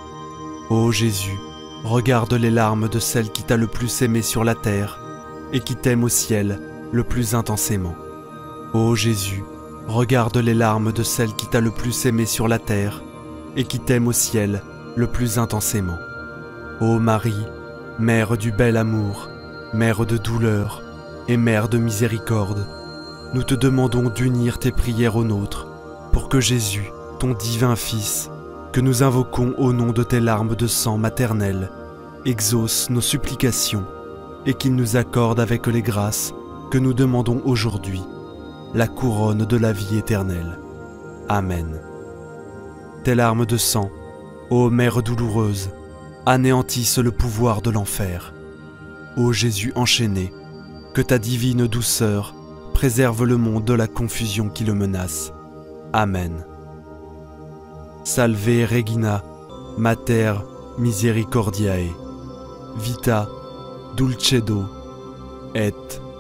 Ô Jésus, regarde les larmes de celle qui t'a le plus aimé sur la terre et qui t'aime au ciel le plus intensément. Ô Jésus, regarde les larmes de celle qui t'a le plus aimé sur la terre et qui t'aime au ciel le plus intensément. Ô Marie, mère du bel amour, mère de douleur et mère de miséricorde, nous te demandons d'unir tes prières aux nôtres, pour que Jésus, ton divin Fils, que nous invoquons au nom de tes larmes de sang maternelles, exauce nos supplications et qu'il nous accorde avec les grâces que nous demandons aujourd'hui, la couronne de la vie éternelle. Amen. Tes larmes de sang, ô Mère douloureuse, anéantissent le pouvoir de l'enfer. Ô Jésus enchaîné, que ta divine douceur préserve le monde de la confusion qui le menace. Amen. Salve Regina, Mater Misericordiae, Vita, Dulcedo, et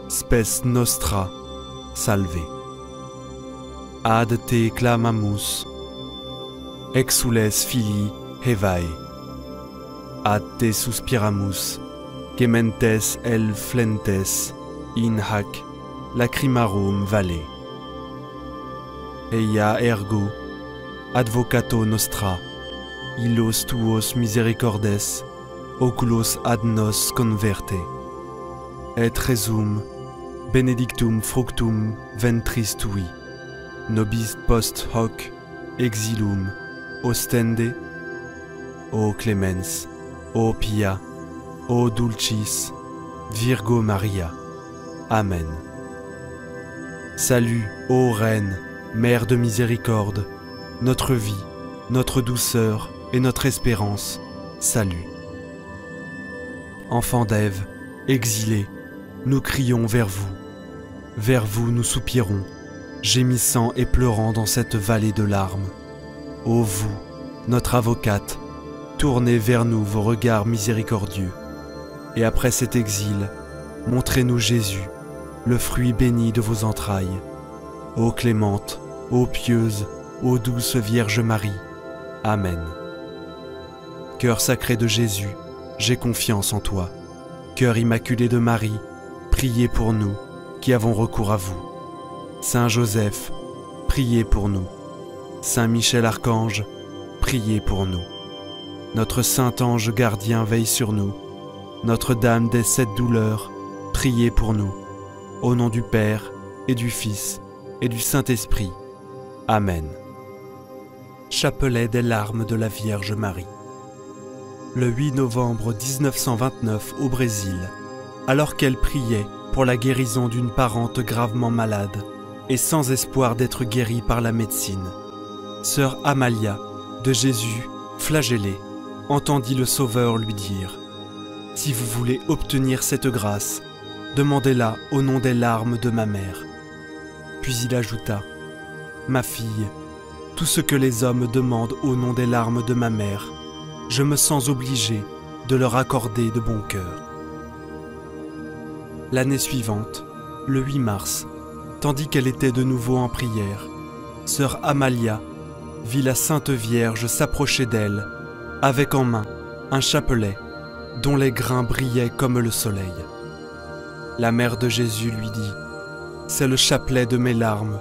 Spes Nostra, Salve. Ad te clamamus, exules filii Hevae, ad te suspiramus, gementes el flentes, in hac lacrimarum vale. Eia ergo, advocato nostra, illos tuos misericordes, oculos ad nos converte, et resum benedictum fructum ventris tui, nobis post hoc exilum ostende, ô clemens, ô pia, ô dulcis, Virgo Maria. Amen. Salut, ô Reine, Mère de miséricorde, notre vie, notre douceur et notre espérance, salut. Enfants d'Ève, exilés, nous crions vers vous nous soupirons, gémissant et pleurant dans cette vallée de larmes. Ô vous, notre avocate, tournez vers nous vos regards miséricordieux, et après cet exil, montrez-nous Jésus, le fruit béni de vos entrailles. Ô clémente, ô pieuse, ô douce Vierge Marie. Amen. Cœur sacré de Jésus, j'ai confiance en toi. Cœur immaculé de Marie, priez pour nous qui avons recours à vous. Saint Joseph, priez pour nous. Saint Michel Archange, priez pour nous. Notre saint ange gardien veille sur nous. Notre-Dame des 7 douleurs, priez pour nous. Au nom du Père, et du Fils, et du Saint-Esprit. Amen. Chapelet des larmes de la Vierge Marie. Le 8 novembre 1929 au Brésil, alors qu'elle priait pour la guérison d'une parente gravement malade et sans espoir d'être guérie par la médecine, sœur Amalia, de Jésus, flagellée, entendit le Sauveur lui dire « Si vous voulez obtenir cette grâce, demandez-la au nom des larmes de ma mère. » Puis il ajouta « Ma fille, tout ce que les hommes demandent au nom des larmes de ma mère, je me sens obligé de leur accorder de bon cœur. » L'année suivante, le 8 mars, tandis qu'elle était de nouveau en prière, sœur Amalia vit la Sainte Vierge s'approcher d'elle, avec en main un chapelet dont les grains brillaient comme le soleil. La mère de Jésus lui dit « C'est le chapelet de mes larmes,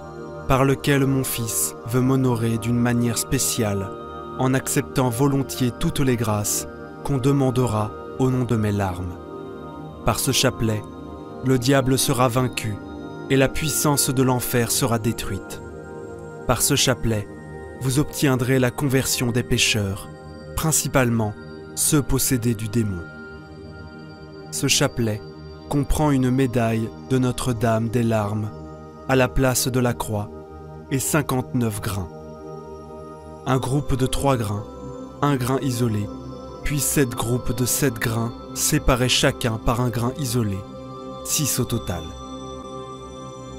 par lequel mon Fils veut m'honorer d'une manière spéciale, en acceptant volontiers toutes les grâces qu'on demandera au nom de mes larmes. Par ce chapelet, le diable sera vaincu et la puissance de l'enfer sera détruite. Par ce chapelet, vous obtiendrez la conversion des pécheurs, principalement ceux possédés du démon. Ce chapelet comprend une médaille de Notre-Dame des larmes à la place de la croix et 59 grains. Un groupe de 3 grains, un grain isolé, puis 7 groupes de 7 grains séparés chacun par un grain isolé, 6 au total.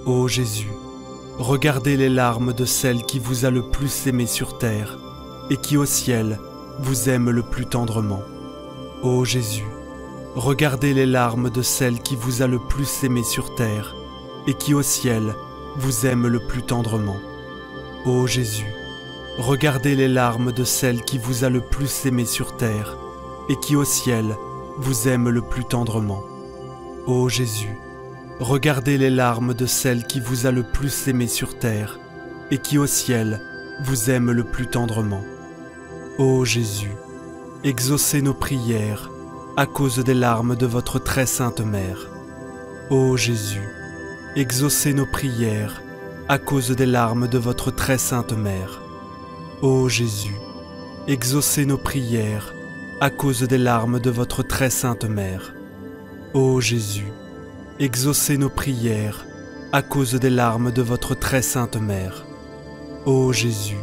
Ô Jésus, regardez les larmes de celle qui vous a le plus aimé sur terre et qui au ciel vous aime le plus tendrement. Ô Jésus, regardez les larmes de celle qui vous a le plus aimé sur terre et qui au ciel vous aime le plus tendrement. Ô Jésus, regardez les larmes de celle qui vous a le plus aimé sur terre et qui au ciel vous aime le plus tendrement. Ô Jésus, regardez les larmes de celle qui vous a le plus aimé sur terre et qui au ciel vous aime le plus tendrement. Ô Jésus, exaucez nos prières à cause des larmes de votre très sainte mère. Ô Jésus, exaucez nos prières à cause des larmes de votre très sainte mère. Ô Jésus, exaucez nos prières à cause des larmes de votre très sainte mère. Ô Jésus, exaucez nos prières à cause des larmes de votre très sainte mère. Ô Jésus,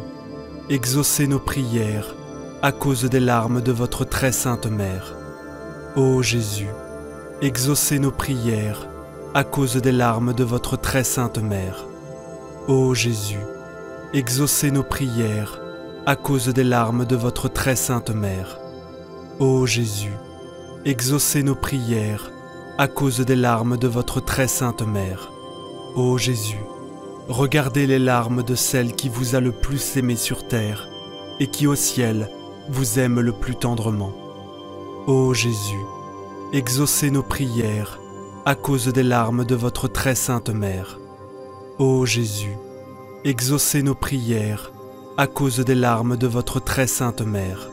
exaucez nos prières à cause des larmes de votre très sainte mère. Ô Jésus, exaucez nos prières à cause des larmes de votre très sainte mère. Ô Jésus, exaucez nos prières à cause des larmes de votre très sainte mère. Ô Jésus, exaucez nos prières à cause des larmes de votre très sainte mère. Ô Jésus, regardez les larmes de celle qui vous a le plus aimé sur terre et qui au ciel vous aime le plus tendrement. Ô Jésus, exaucez nos prières à cause des larmes de votre très sainte mère. Ô Jésus, exaucez nos prières à cause des larmes de votre très sainte mère.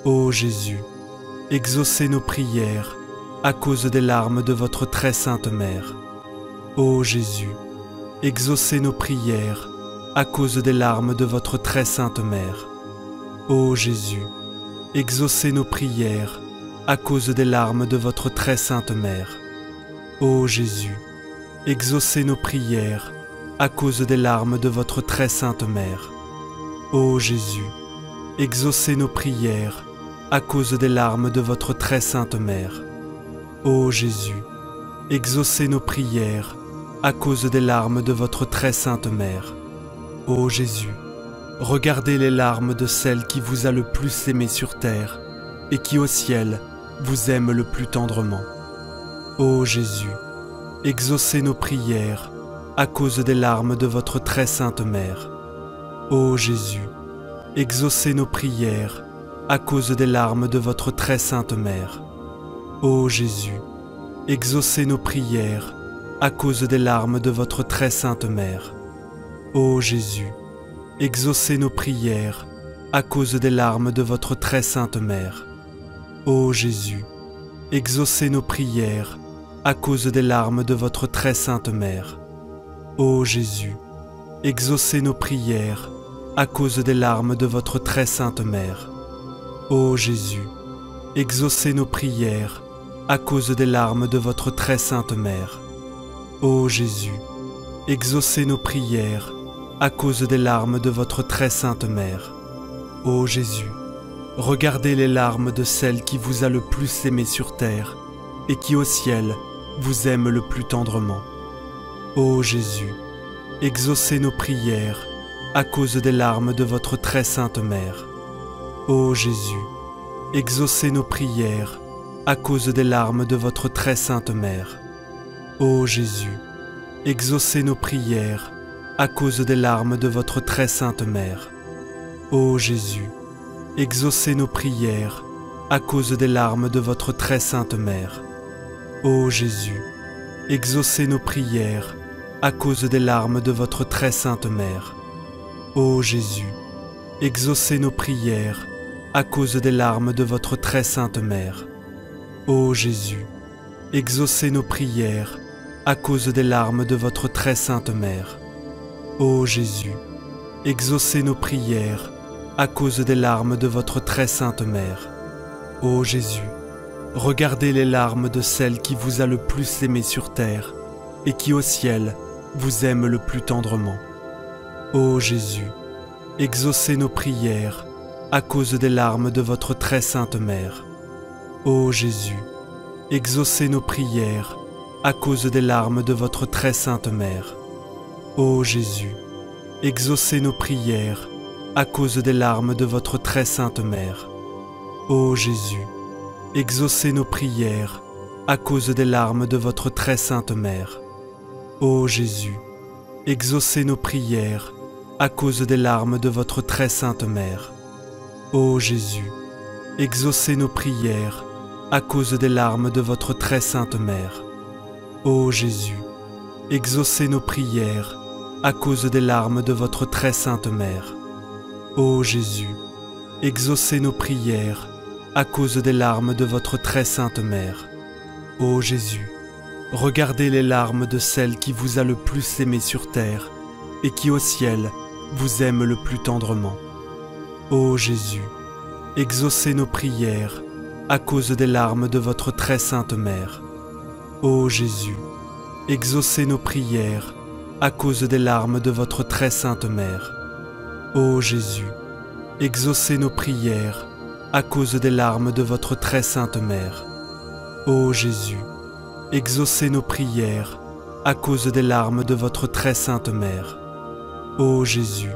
Ô Jésus, exaucez nos prières à cause des larmes de votre très sainte mère. Ô Jésus, exaucez nos prières à cause des larmes de votre très sainte mère. Ô Jésus, exaucez nos prières à cause des larmes de votre très sainte mère. Ô Jésus, exaucez nos prières à cause des larmes de votre très sainte mère. Ô Jésus, exaucez nos prières à cause des larmes de votre très sainte mère. Ô Jésus, exaucez nos prières à cause des larmes de votre très sainte mère. Ô Jésus, regardez les larmes de celle qui vous a le plus aimé sur terre et qui au ciel vous aime le plus tendrement. Ô Jésus, exaucez nos prières à cause des larmes de votre très sainte mère. Ô Jésus, exaucez nos prières à cause des larmes de votre très sainte mère. Ô Jésus, exaucez nos prières à cause des larmes de votre très sainte mère. Ô Jésus, exaucez nos prières à cause des larmes de votre très sainte mère. Ô Jésus, exaucez nos prières à cause des larmes de votre très sainte mère. Ô Jésus, exaucez nos prières à cause des larmes de votre très sainte mère. Ô Jésus, exaucez nos prières à cause des larmes de votre très sainte mère. Ô Jésus, exaucez nos prières à cause des larmes de votre très sainte mère. Ô Jésus, regardez les larmes de celle qui vous a le plus aimé sur terre et qui au ciel vous aime le plus tendrement. Ô Jésus, exaucez nos prières à cause des larmes de votre très sainte mère. Ô Jésus, exaucez nos prières à cause des larmes de votre très sainte mère. Ô Jésus, exaucez nos prières à cause des larmes de votre très sainte mère. Ô Jésus, exaucez nos prières à cause des larmes de votre très sainte mère. Ô Jésus, exaucez nos prières à cause des larmes de votre très sainte mère. Ô Jésus, exaucez nos prières à cause des larmes de votre très sainte mère. Ô Jésus, exaucez nos prières à cause des larmes de votre très sainte mère. Ô Jésus, exaucez nos prières à cause des larmes de votre très sainte mère. Ô Jésus, regardez les larmes de celle qui vous a le plus aimé sur terre et qui au ciel vous aime le plus tendrement. Ô Jésus, exaucez nos prières à cause des larmes de votre très sainte mère. Ô Jésus, exaucez nos prières à cause des larmes de votre très sainte mère. Ô Jésus, exaucez nos prières à cause des larmes de votre très sainte mère. Ô Jésus, exaucez nos prières à cause des larmes de votre très sainte mère. Ô Jésus, exaucez nos prières à cause des larmes de votre très sainte mère. Ô Jésus, exaucez nos prières à cause des larmes de votre très sainte mère. Ô Jésus, exaucez nos prières à cause des larmes de votre très sainte mère. Ô Jésus, exaucez nos prières à cause des larmes de votre très sainte mère. Ô Jésus, regardez les larmes de celle qui vous a le plus aimé sur terre et qui au ciel vous aime le plus tendrement. Ô Jésus, exaucez nos prières à cause des larmes de votre très sainte mère. Ô Jésus, exaucez nos prières à cause des larmes de votre très sainte mère. Ô Jésus, exaucez nos prières à cause des larmes de votre très sainte mère. Ô Jésus, exaucez nos prières à cause des larmes de votre très sainte mère. Ô Jésus,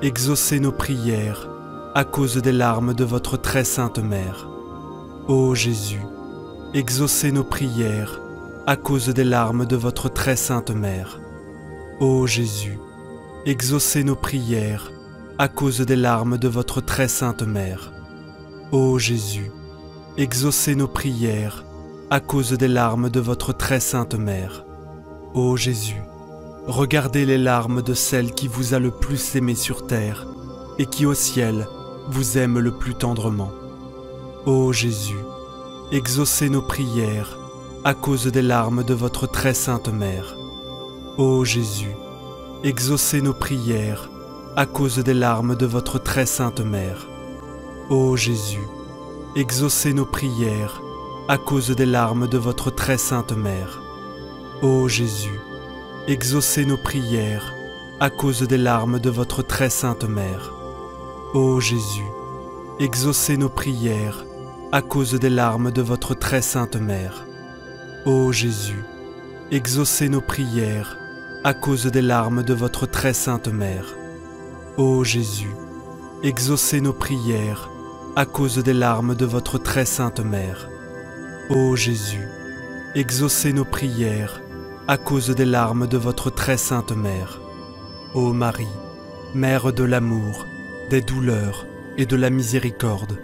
exaucez nos prières à cause des larmes de votre très sainte mère. Ô Jésus, exaucez nos prières à cause des larmes de votre très sainte mère. Ô Jésus, exaucez nos prières à cause des larmes de votre très sainte mère. Ô Jésus, exaucez nos prières à cause des larmes de votre très sainte mère. Ô Jésus, regardez les larmes de celle qui vous a le plus aimé sur terre et qui au ciel vous aime le plus tendrement. Ô Jésus, exaucez nos prières à cause des larmes de votre très sainte mère. Ô Jésus, exaucez nos prières à cause des larmes de votre très sainte mère. Ô Jésus, exaucez nos prières à cause des larmes de votre très sainte mère. Ô Jésus, exaucez nos prières à cause des larmes de votre très sainte mère. Ô Jésus, exaucez nos prières à cause des larmes de votre très sainte mère. Ô Jésus, exaucez nos prières à cause des larmes de votre très sainte mère. Ô Jésus, exaucez nos prières à cause des larmes de votre très sainte mère. Ô Jésus, exaucez nos prières à cause des larmes de votre très sainte mère. Ô Marie, Mère de l'amour, des douleurs et de la miséricorde,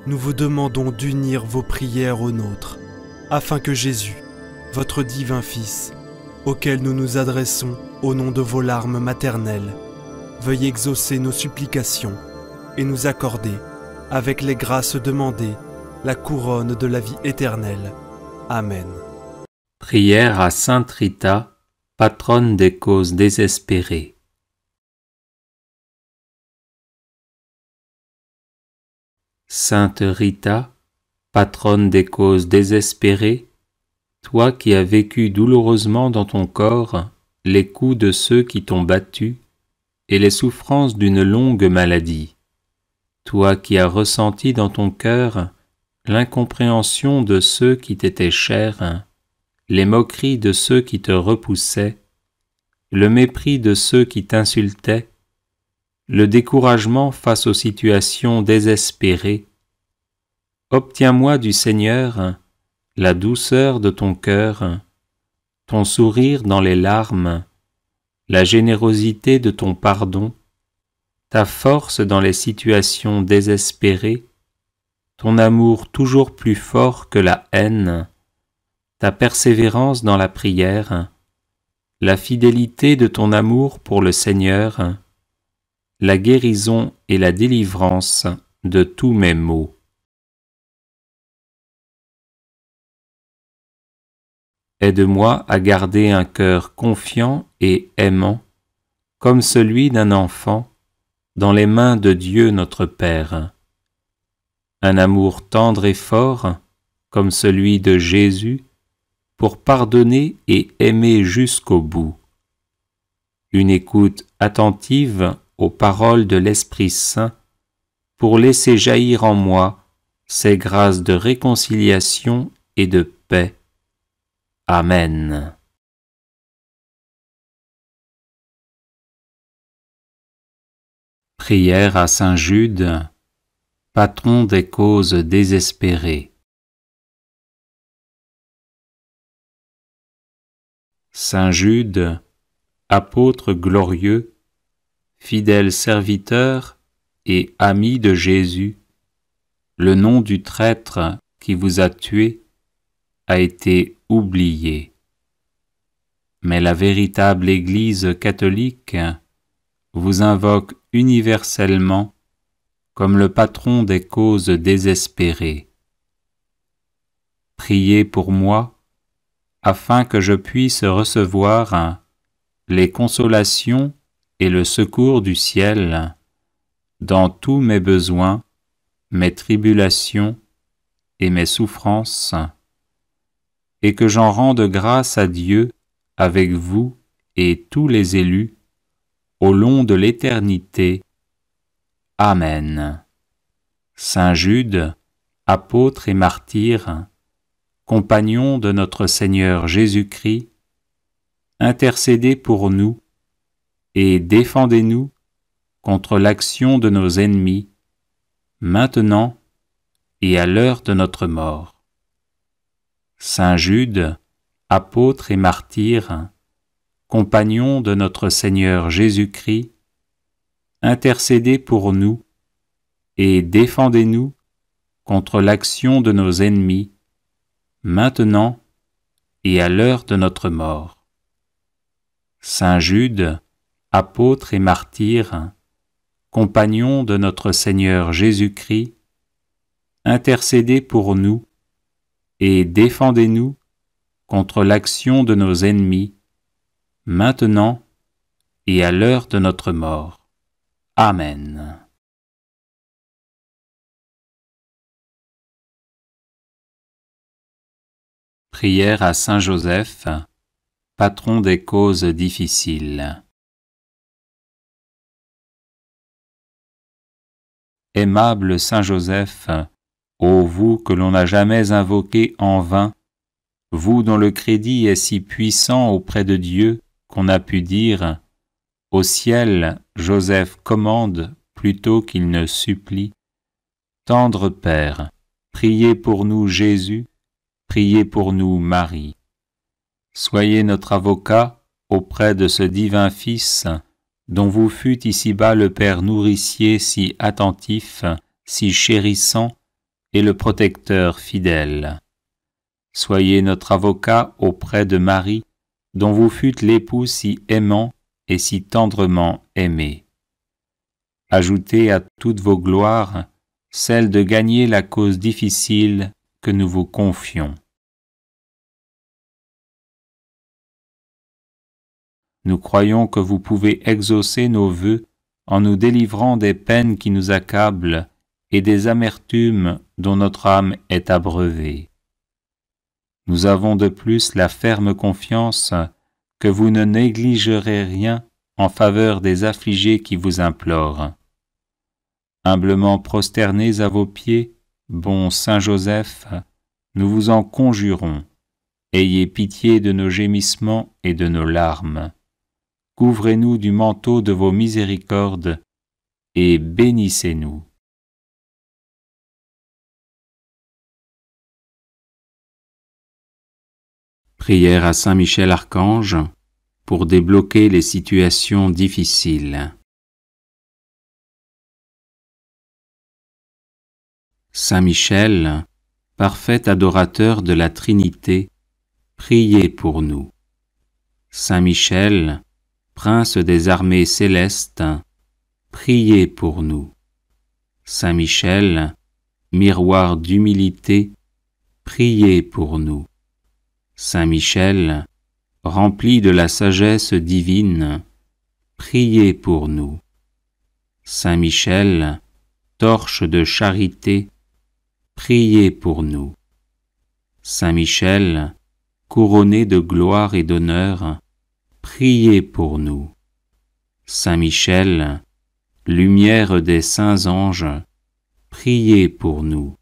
nous vous demandons d'unir vos prières aux nôtres, afin que Jésus, votre divin Fils, auquel nous nous adressons au nom de vos larmes maternelles, veuille exaucer nos supplications et nous accorder, avec les grâces demandées, la couronne de la vie éternelle. Amen. Prière à Sainte Rita, patronne des causes désespérées. Sainte Rita, patronne des causes désespérées, toi qui as vécu douloureusement dans ton corps les coups de ceux qui t'ont battu et les souffrances d'une longue maladie, toi qui as ressenti dans ton cœur l'incompréhension de ceux qui t'étaient chers, les moqueries de ceux qui te repoussaient, le mépris de ceux qui t'insultaient, le découragement face aux situations désespérées, obtiens-moi du Seigneur la douceur de ton cœur, ton sourire dans les larmes, la générosité de ton pardon, ta force dans les situations désespérées, ton amour toujours plus fort que la haine, ta persévérance dans la prière, la fidélité de ton amour pour le Seigneur, la guérison et la délivrance de tous mes maux. Aide-moi à garder un cœur confiant et aimant, comme celui d'un enfant, dans les mains de Dieu notre Père. Un amour tendre et fort, comme celui de Jésus, pour pardonner et aimer jusqu'au bout. Une écoute attentive aux paroles de l'Esprit Saint pour laisser jaillir en moi ces grâces de réconciliation et de paix. Amen. Prière à Saint Jude, patron des causes désespérées. Saint Jude, apôtre glorieux, fidèle serviteur et ami de Jésus, le nom du traître qui vous a tué a été oublié. Mais la véritable Église catholique vous invoque universellement comme le patron des causes désespérées. Priez pour moi, afin que je puisse recevoir les consolations et le secours du ciel dans tous mes besoins, mes tribulations et mes souffrances, et que j'en rende grâce à Dieu avec vous et tous les élus au long de l'éternité. Amen. Saint Jude, apôtre et martyr, compagnon de notre Seigneur Jésus-Christ, intercédez pour nous et défendez-nous contre l'action de nos ennemis, maintenant et à l'heure de notre mort. Saint Jude, apôtre et martyr, compagnon de notre Seigneur Jésus-Christ, intercédez pour nous et défendez-nous contre l'action de nos ennemis, maintenant et à l'heure de notre mort. Saint Jude, apôtre et martyr, compagnon de notre Seigneur Jésus-Christ, intercédez pour nous et défendez-nous contre l'action de nos ennemis, maintenant et à l'heure de notre mort. Amen. Prière à Saint Joseph, patron des causes difficiles. Aimable Saint Joseph, ô vous que l'on n'a jamais invoqué en vain, vous dont le crédit est si puissant auprès de Dieu qu'on a pu dire « Au ciel, Joseph commande plutôt qu'il ne supplie ». Tendre Père, priez pour nous Jésus, priez pour nous Marie. Soyez notre avocat auprès de ce divin Fils, dont vous fûtes ici-bas le Père nourricier si attentif, si chérissant, et le protecteur fidèle. Soyez notre avocat auprès de Marie, dont vous fûtes l'époux si aimant et si tendrement aimé. Ajoutez à toutes vos gloires celle de gagner la cause difficile que nous vous confions. Nous croyons que vous pouvez exaucer nos vœux en nous délivrant des peines qui nous accablent et des amertumes dont notre âme est abreuvée. Nous avons de plus la ferme confiance que vous ne négligerez rien en faveur des affligés qui vous implorent. Humblement prosternés à vos pieds, bon Saint Joseph, nous vous en conjurons, ayez pitié de nos gémissements et de nos larmes. Couvrez-nous du manteau de vos miséricordes et bénissez-nous. Prière à Saint Michel Archange pour débloquer les situations difficiles. Saint Michel, parfait adorateur de la Trinité, priez pour nous. Saint Michel, prince des armées célestes, priez pour nous. Saint Michel, miroir d'humilité, priez pour nous. Saint Michel, rempli de la sagesse divine, priez pour nous. Saint Michel, torche de charité, priez pour nous. Saint Michel, couronné de gloire et d'honneur, priez pour nous. Saint Michel, lumière des saints anges, priez pour nous.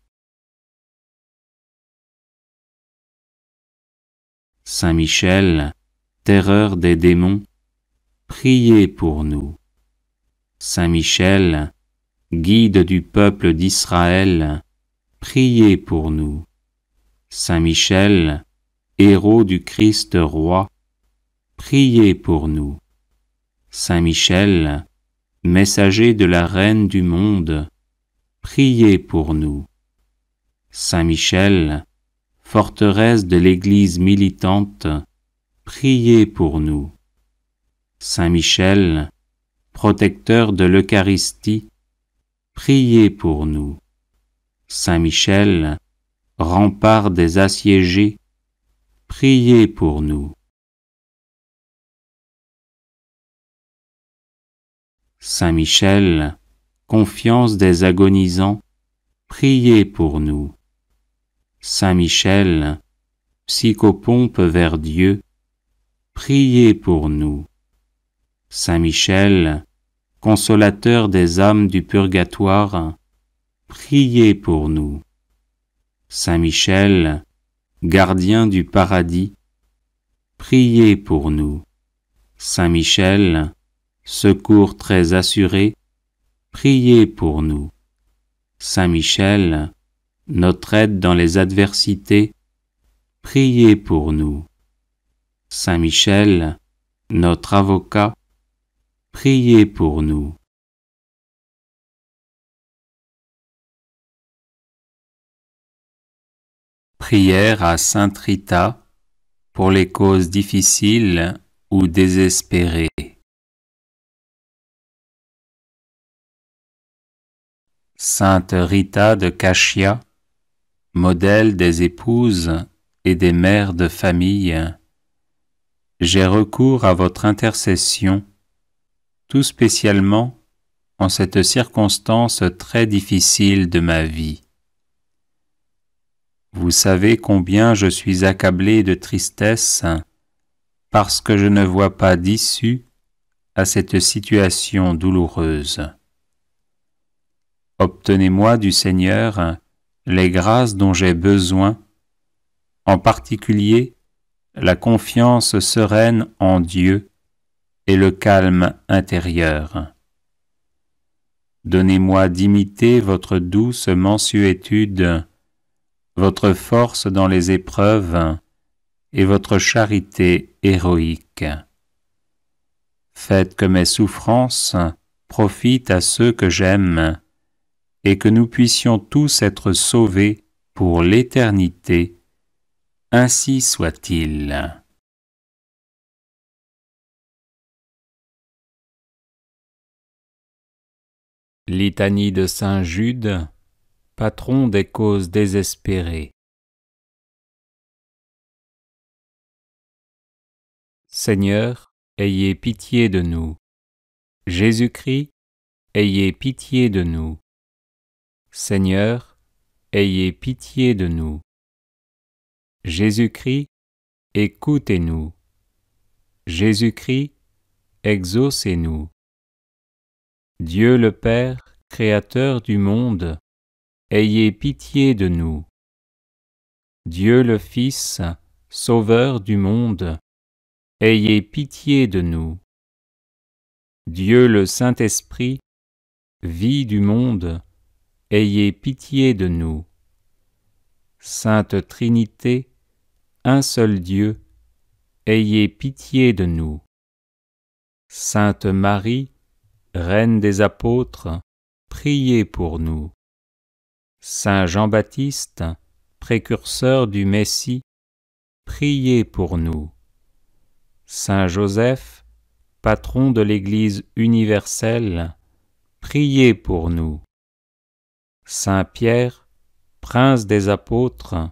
Saint Michel, terreur des démons, priez pour nous. Saint Michel, guide du peuple d'Israël, priez pour nous. Saint Michel, héros du Christ roi, priez pour nous. Saint Michel, messager de la Reine du monde, priez pour nous. Saint Michel, forteresse de l'Église militante, priez pour nous. Saint Michel, protecteur de l'Eucharistie, priez pour nous. Saint Michel, rempart des assiégés, priez pour nous. Saint Michel, confiance des agonisants, priez pour nous. Saint Michel, psychopompe vers Dieu, priez pour nous. Saint Michel, consolateur des âmes du purgatoire, priez pour nous. Saint Michel, gardien du paradis, priez pour nous. Saint Michel, secours très assuré, priez pour nous. Saint Michel, notre aide dans les adversités, priez pour nous. Saint Michel, notre avocat, priez pour nous. Prière à Sainte Rita pour les causes difficiles ou désespérées. Sainte Rita de Cachia, modèle des épouses et des mères de famille, j'ai recours à votre intercession, tout spécialement en cette circonstance très difficile de ma vie. Vous savez combien je suis accablé de tristesse parce que je ne vois pas d'issue à cette situation douloureuse. Obtenez-moi du Seigneur les grâces dont j'ai besoin, en particulier la confiance sereine en Dieu et le calme intérieur. Donnez-moi d'imiter votre douce mansuétude, votre force dans les épreuves et votre charité héroïque. Faites que mes souffrances profitent à ceux que j'aime et que nous puissions tous être sauvés pour l'éternité. Ainsi soit-il. Litanie de Saint Jude, patron des causes désespérées. Seigneur, ayez pitié de nous. Jésus-Christ, ayez pitié de nous. Seigneur, ayez pitié de nous. Jésus-Christ, écoutez-nous. Jésus-Christ, exaucez-nous. Dieu le Père, Créateur du monde, ayez pitié de nous. Dieu le Fils, Sauveur du monde, ayez pitié de nous. Dieu le Saint-Esprit, vie du monde, ayez pitié de nous. Sainte Trinité, un seul Dieu, ayez pitié de nous. Sainte Marie, Reine des apôtres, priez pour nous. Saint Jean-Baptiste, précurseur du Messie, priez pour nous. Saint Joseph, patron de l'Église universelle, priez pour nous. Saint Pierre, prince des apôtres,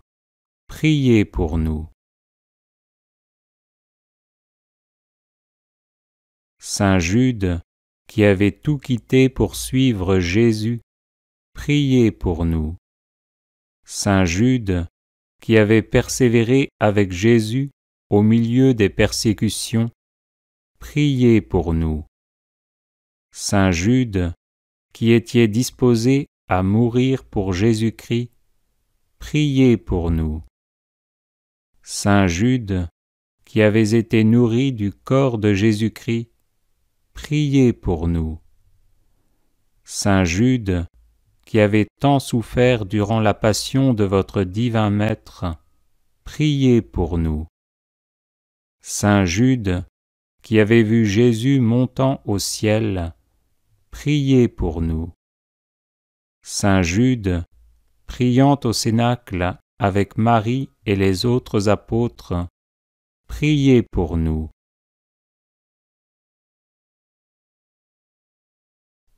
priez pour nous. Saint Jude, qui avait tout quitté pour suivre Jésus, priez pour nous. Saint Jude, qui avez persévéré avec Jésus au milieu des persécutions, priez pour nous. Saint Jude, qui étiez disposé à mourir pour Jésus-Christ, priez pour nous. Saint Jude, qui avez été nourri du corps de Jésus-Christ, priez pour nous. Saint Jude, qui avez tant souffert durant la passion de votre divin Maître, priez pour nous. Saint Jude, qui avez vu Jésus montant au ciel, priez pour nous. Saint Jude, priant au Cénacle avec Marie et les autres apôtres, priez pour nous.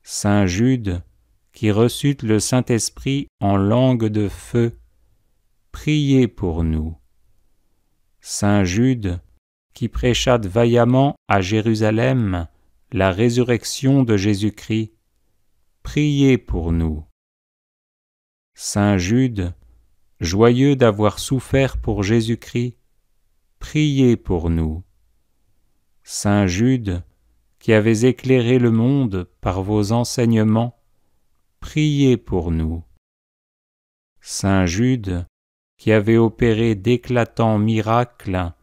Saint Jude, qui reçut le Saint-Esprit en langue de feu, priez pour nous. Saint Jude, qui prêcha vaillamment à Jérusalem la résurrection de Jésus-Christ, priez pour nous. Saint Jude, joyeux d'avoir souffert pour Jésus-Christ, priez pour nous. Saint Jude, qui avez éclairé le monde par vos enseignements, priez pour nous. Saint Jude, qui avez opéré d'éclatants miracles,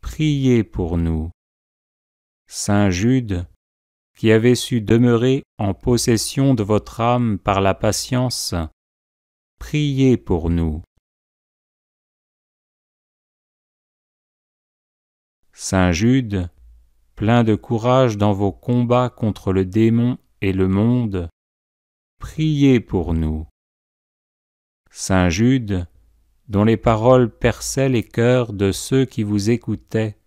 priez pour nous. Saint Jude, qui avez su demeurer en possession de votre âme par la patience, priez pour nous. Saint Jude, plein de courage dans vos combats contre le démon et le monde, priez pour nous. Saint Jude, dont les paroles perçaient les cœurs de ceux qui vous écoutaient,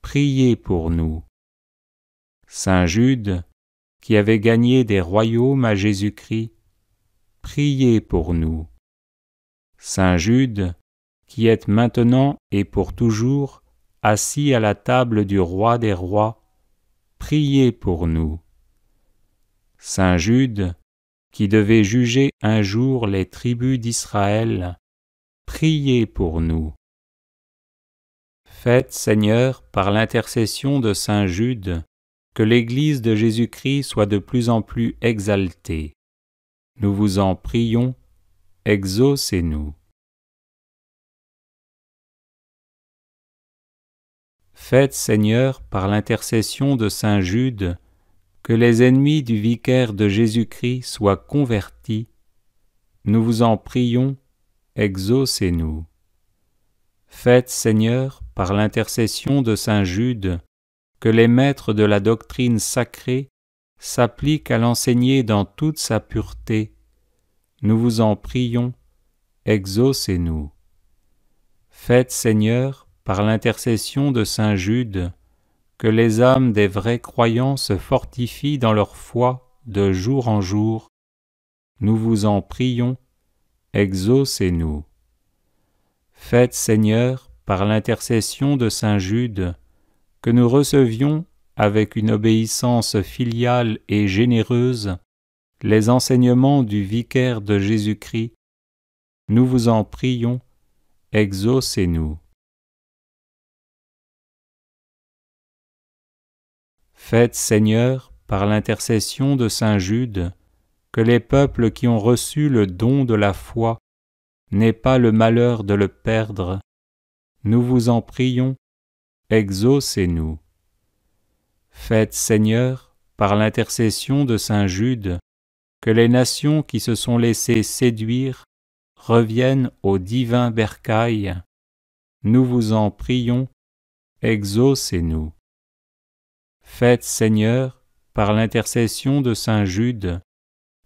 priez pour nous. Saint Jude, qui avez gagné des royaumes à Jésus-Christ, priez pour nous. Saint Jude, qui êtes maintenant et pour toujours assis à la table du roi des rois, priez pour nous. Saint Jude, qui devait juger un jour les tribus d'Israël, priez pour nous. Faites, Seigneur, par l'intercession de Saint Jude, que l'Église de Jésus-Christ soit de plus en plus exaltée. Nous vous en prions, exaucez-nous. Faites, Seigneur, par l'intercession de Saint Jude, que les ennemis du vicaire de Jésus-Christ soient convertis. Nous vous en prions, exaucez-nous. Faites, Seigneur, par l'intercession de Saint Jude, que les maîtres de la doctrine sacrée s'appliquent à l'enseigner dans toute sa pureté. Nous vous en prions, exaucez-nous. Faites, Seigneur, par l'intercession de Saint Jude, que les âmes des vrais croyants se fortifient dans leur foi de jour en jour. Nous vous en prions, exaucez-nous. Faites, Seigneur, par l'intercession de Saint Jude, que nous recevions, avec une obéissance filiale et généreuse, les enseignements du vicaire de Jésus-Christ. Nous vous en prions, exaucez-nous. Faites, Seigneur, par l'intercession de Saint Jude, que les peuples qui ont reçu le don de la foi n'aient pas le malheur de le perdre. Nous vous en prions, exaucez-nous. Faites, Seigneur, par l'intercession de Saint Jude, que les nations qui se sont laissées séduire reviennent au divin bercail. Nous vous en prions, exaucez-nous. Faites, Seigneur, par l'intercession de Saint Jude,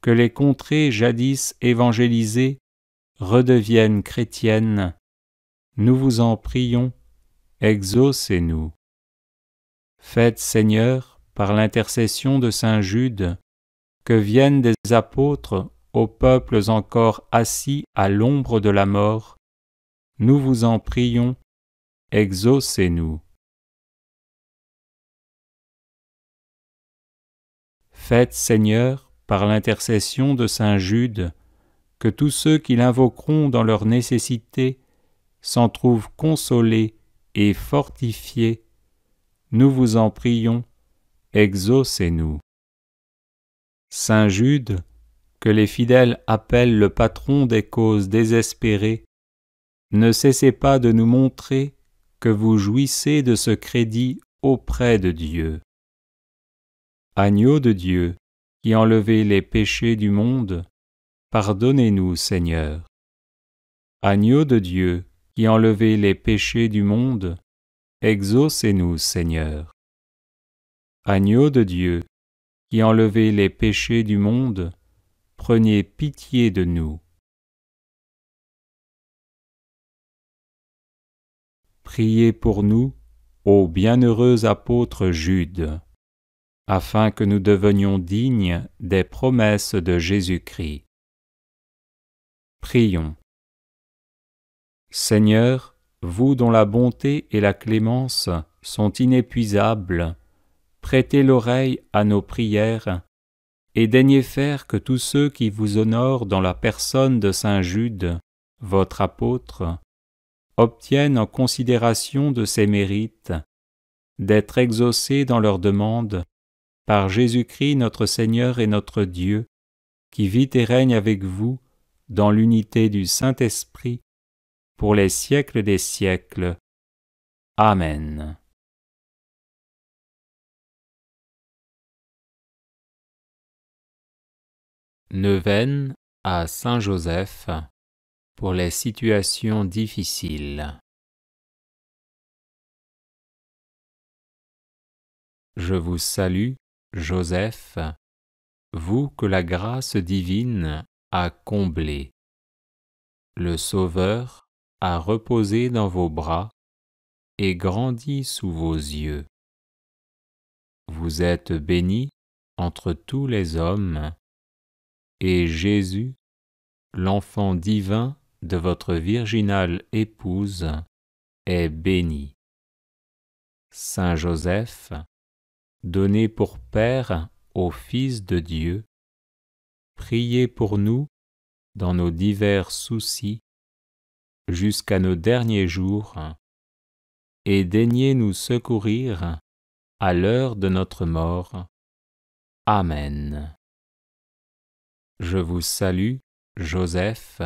que les contrées jadis évangélisées redeviennent chrétiennes. Nous vous en prions, exaucez-nous. Faites, Seigneur, par l'intercession de Saint Jude, que viennent des apôtres aux peuples encore assis à l'ombre de la mort. Nous vous en prions, exaucez-nous. Faites, Seigneur, par l'intercession de Saint Jude, que tous ceux qui l'invoqueront dans leur nécessité s'en trouve consolé et fortifié, nous vous en prions, exaucez-nous. Saint Jude, que les fidèles appellent le patron des causes désespérées, ne cessez pas de nous montrer que vous jouissez de ce crédit auprès de Dieu. Agneau de Dieu, qui enlevez les péchés du monde, pardonnez-nous, Seigneur. Agneau de Dieu, qui enlevez les péchés du monde, exaucez-nous, Seigneur. Agneau de Dieu, qui enlevez les péchés du monde, prenez pitié de nous. Priez pour nous, ô bienheureux apôtre Jude, afin que nous devenions dignes des promesses de Jésus-Christ. Prions. Seigneur, vous dont la bonté et la clémence sont inépuisables, prêtez l'oreille à nos prières et daignez faire que tous ceux qui vous honorent dans la personne de Saint Jude, votre apôtre, obtiennent en considération de ses mérites d'être exaucés dans leurs demandes par Jésus-Christ notre Seigneur et notre Dieu, qui vit et règne avec vous dans l'unité du Saint-Esprit, pour les siècles des siècles. Amen. Neuvaine à Saint Joseph pour les situations difficiles. Je vous salue, Joseph, vous que la grâce divine a comblé. Le Sauveur a reposé dans vos bras et grandi sous vos yeux. Vous êtes béni entre tous les hommes, et Jésus, l'enfant divin de votre virginale épouse, est béni. Saint Joseph, donné pour Père au Fils de Dieu, priez pour nous dans nos divers soucis jusqu'à nos derniers jours, et daignez nous secourir à l'heure de notre mort. Amen. Je vous salue, Joseph,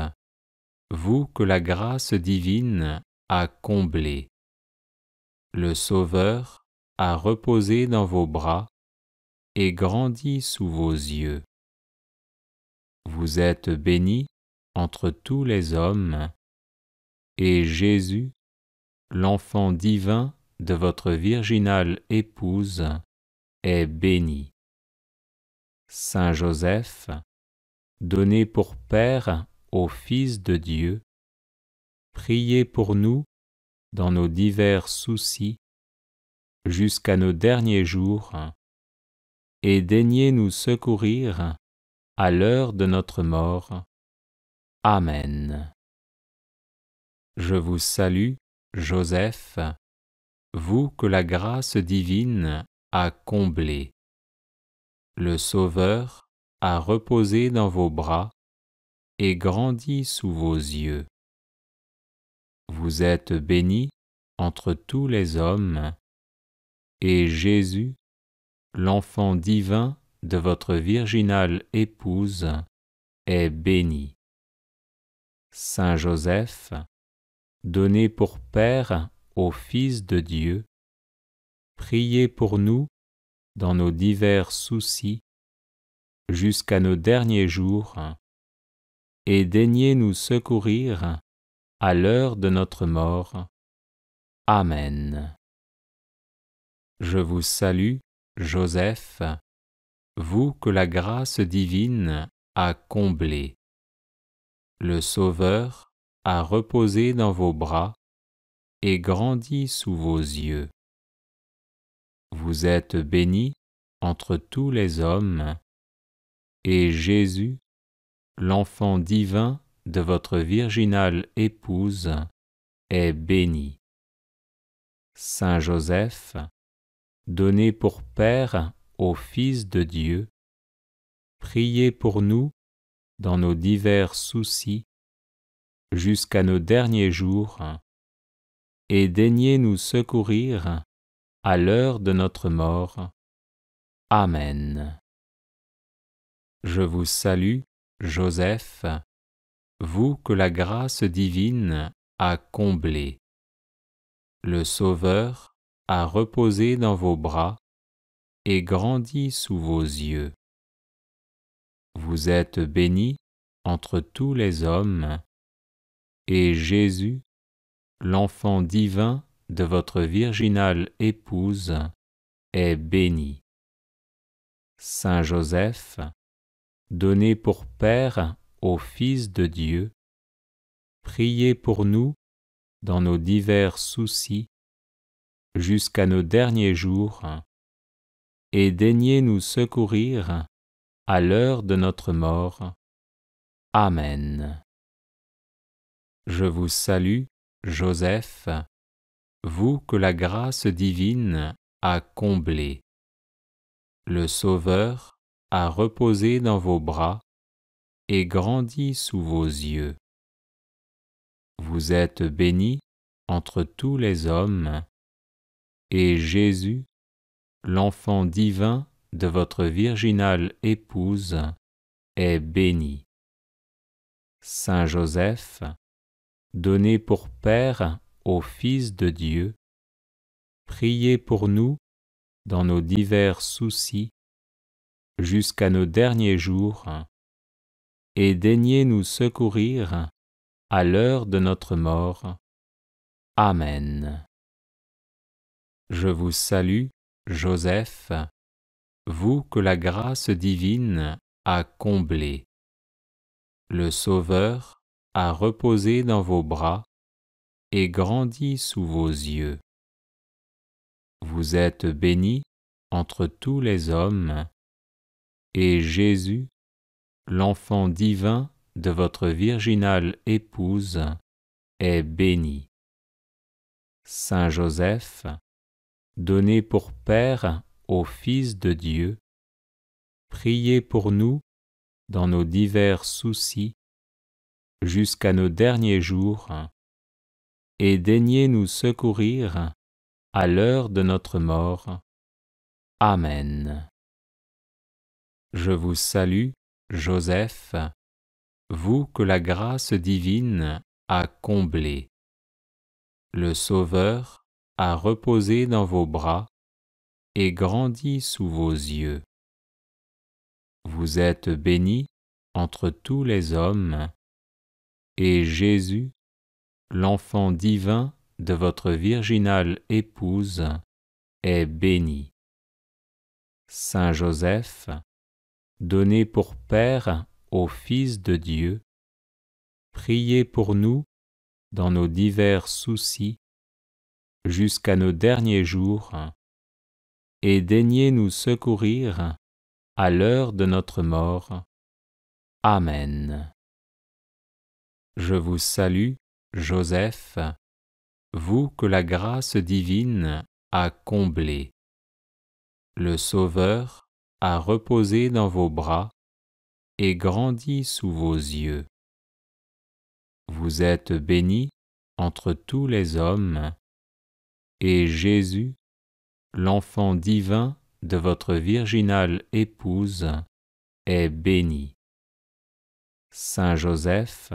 vous que la grâce divine a comblé. Le Sauveur a reposé dans vos bras et grandi sous vos yeux. Vous êtes béni entre tous les hommes, et Jésus, l'enfant divin de votre virginale épouse, est béni. Saint Joseph, donné pour Père au Fils de Dieu, priez pour nous dans nos divers soucis jusqu'à nos derniers jours, et daignez nous secourir à l'heure de notre mort. Amen. Je vous salue, Joseph, vous que la grâce divine a comblé. Le Sauveur a reposé dans vos bras et grandi sous vos yeux. Vous êtes béni entre tous les hommes, et Jésus, l'enfant divin de votre virginale épouse, est béni. Saint Joseph, donné pour Père au Fils de Dieu, priez pour nous dans nos divers soucis jusqu'à nos derniers jours, et daignez nous secourir à l'heure de notre mort. Amen. Je vous salue, Joseph, vous que la grâce divine a comblé. Le Sauveur a reposé dans vos bras et grandi sous vos yeux. Vous êtes béni entre tous les hommes, et Jésus, l'enfant divin de votre virginale épouse, est béni. Saint Joseph, donné pour Père au Fils de Dieu, priez pour nous dans nos divers soucis jusqu'à nos derniers jours, et daignez nous secourir à l'heure de notre mort. Amen. Je vous salue, Joseph, vous que la grâce divine a comblé. Le Sauveur a reposé dans vos bras et grandi sous vos yeux. Vous êtes bénie entre tous les hommes, et Jésus, l'enfant divin de votre virginale épouse, est béni. Saint Joseph, donné pour Père au Fils de Dieu, priez pour nous dans nos divers soucis jusqu'à nos derniers jours, et daignez nous secourir à l'heure de notre mort. Amen. Je vous salue, Joseph, vous que la grâce divine a comblé. Le Sauveur a reposé dans vos bras et grandi sous vos yeux. Vous êtes bénie entre tous les hommes, et Jésus, l'enfant divin de votre virginale épouse, est béni. Saint Joseph, donné pour Père au Fils de Dieu, priez pour nous dans nos divers soucis jusqu'à nos derniers jours, et daignez nous secourir à l'heure de notre mort. Amen. Je vous salue, Joseph, vous que la grâce divine a comblé. Le Sauveur a reposé dans vos bras et grandi sous vos yeux. Vous êtes bénie entre tous les hommes, et Jésus, l'enfant divin de votre virginale épouse, est béni. Saint Joseph, donné pour Père au Fils de Dieu, priez pour nous dans nos divers soucis jusqu'à nos derniers jours, et daignez nous secourir à l'heure de notre mort. Amen. Je vous salue, Joseph, vous que la grâce divine a comblé. Le Sauveur a reposé dans vos bras et grandi sous vos yeux. Vous êtes bénie entre tous les hommes, et Jésus, l'enfant divin de votre virginale épouse, est béni. Saint Joseph, donné pour Père au Fils de Dieu, priez pour nous dans nos divers soucis jusqu'à nos derniers jours, et daignez nous secourir à l'heure de notre mort. Amen. Je vous salue, Joseph, vous que la grâce divine a comblé. Le Sauveur a reposé dans vos bras et grandi sous vos yeux. Vous êtes bénie entre tous les hommes, et Jésus, l'enfant divin de votre virginale épouse, est béni. Saint Joseph,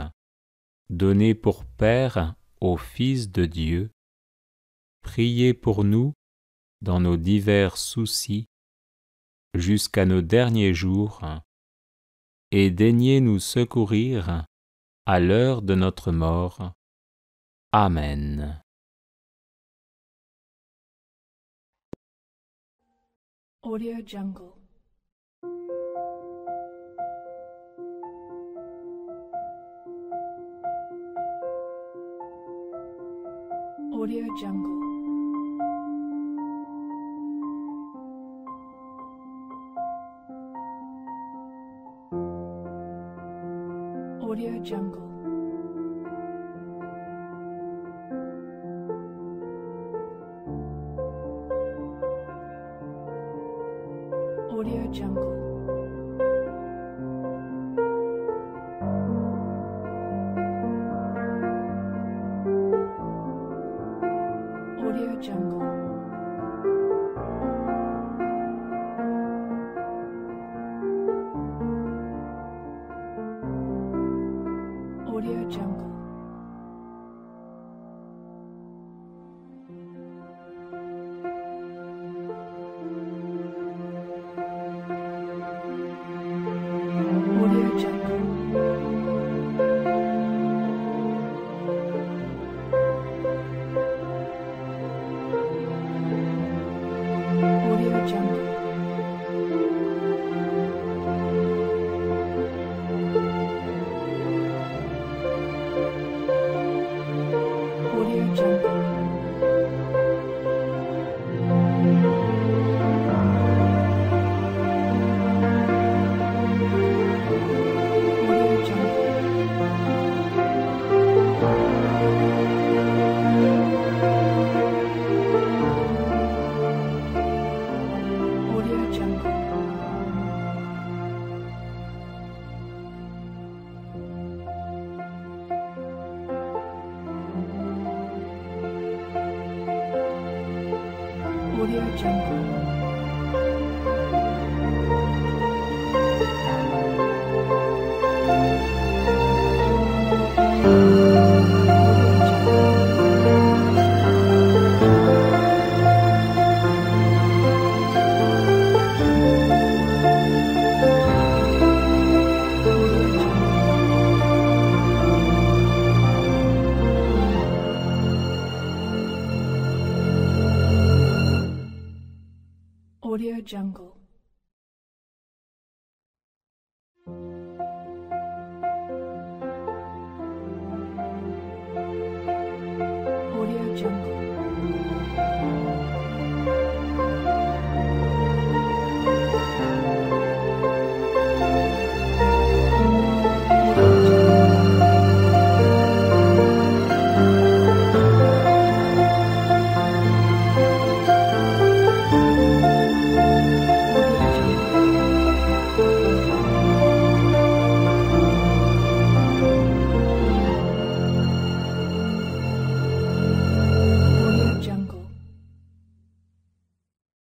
donné pour Père au Fils de Dieu, priez pour nous dans nos divers soucis jusqu'à nos derniers jours, et daignez nous secourir à l'heure de notre mort. Amen. Audio Jungle. Audio Jungle. Audio Jungle. Audio Jungle. Audio Jungle. Audio Jungle. Audio Jungle. Audio Jungle. Audio Jungle. Audio Jungle. Audio Jungle. Audio Jungle. Audio Jungle.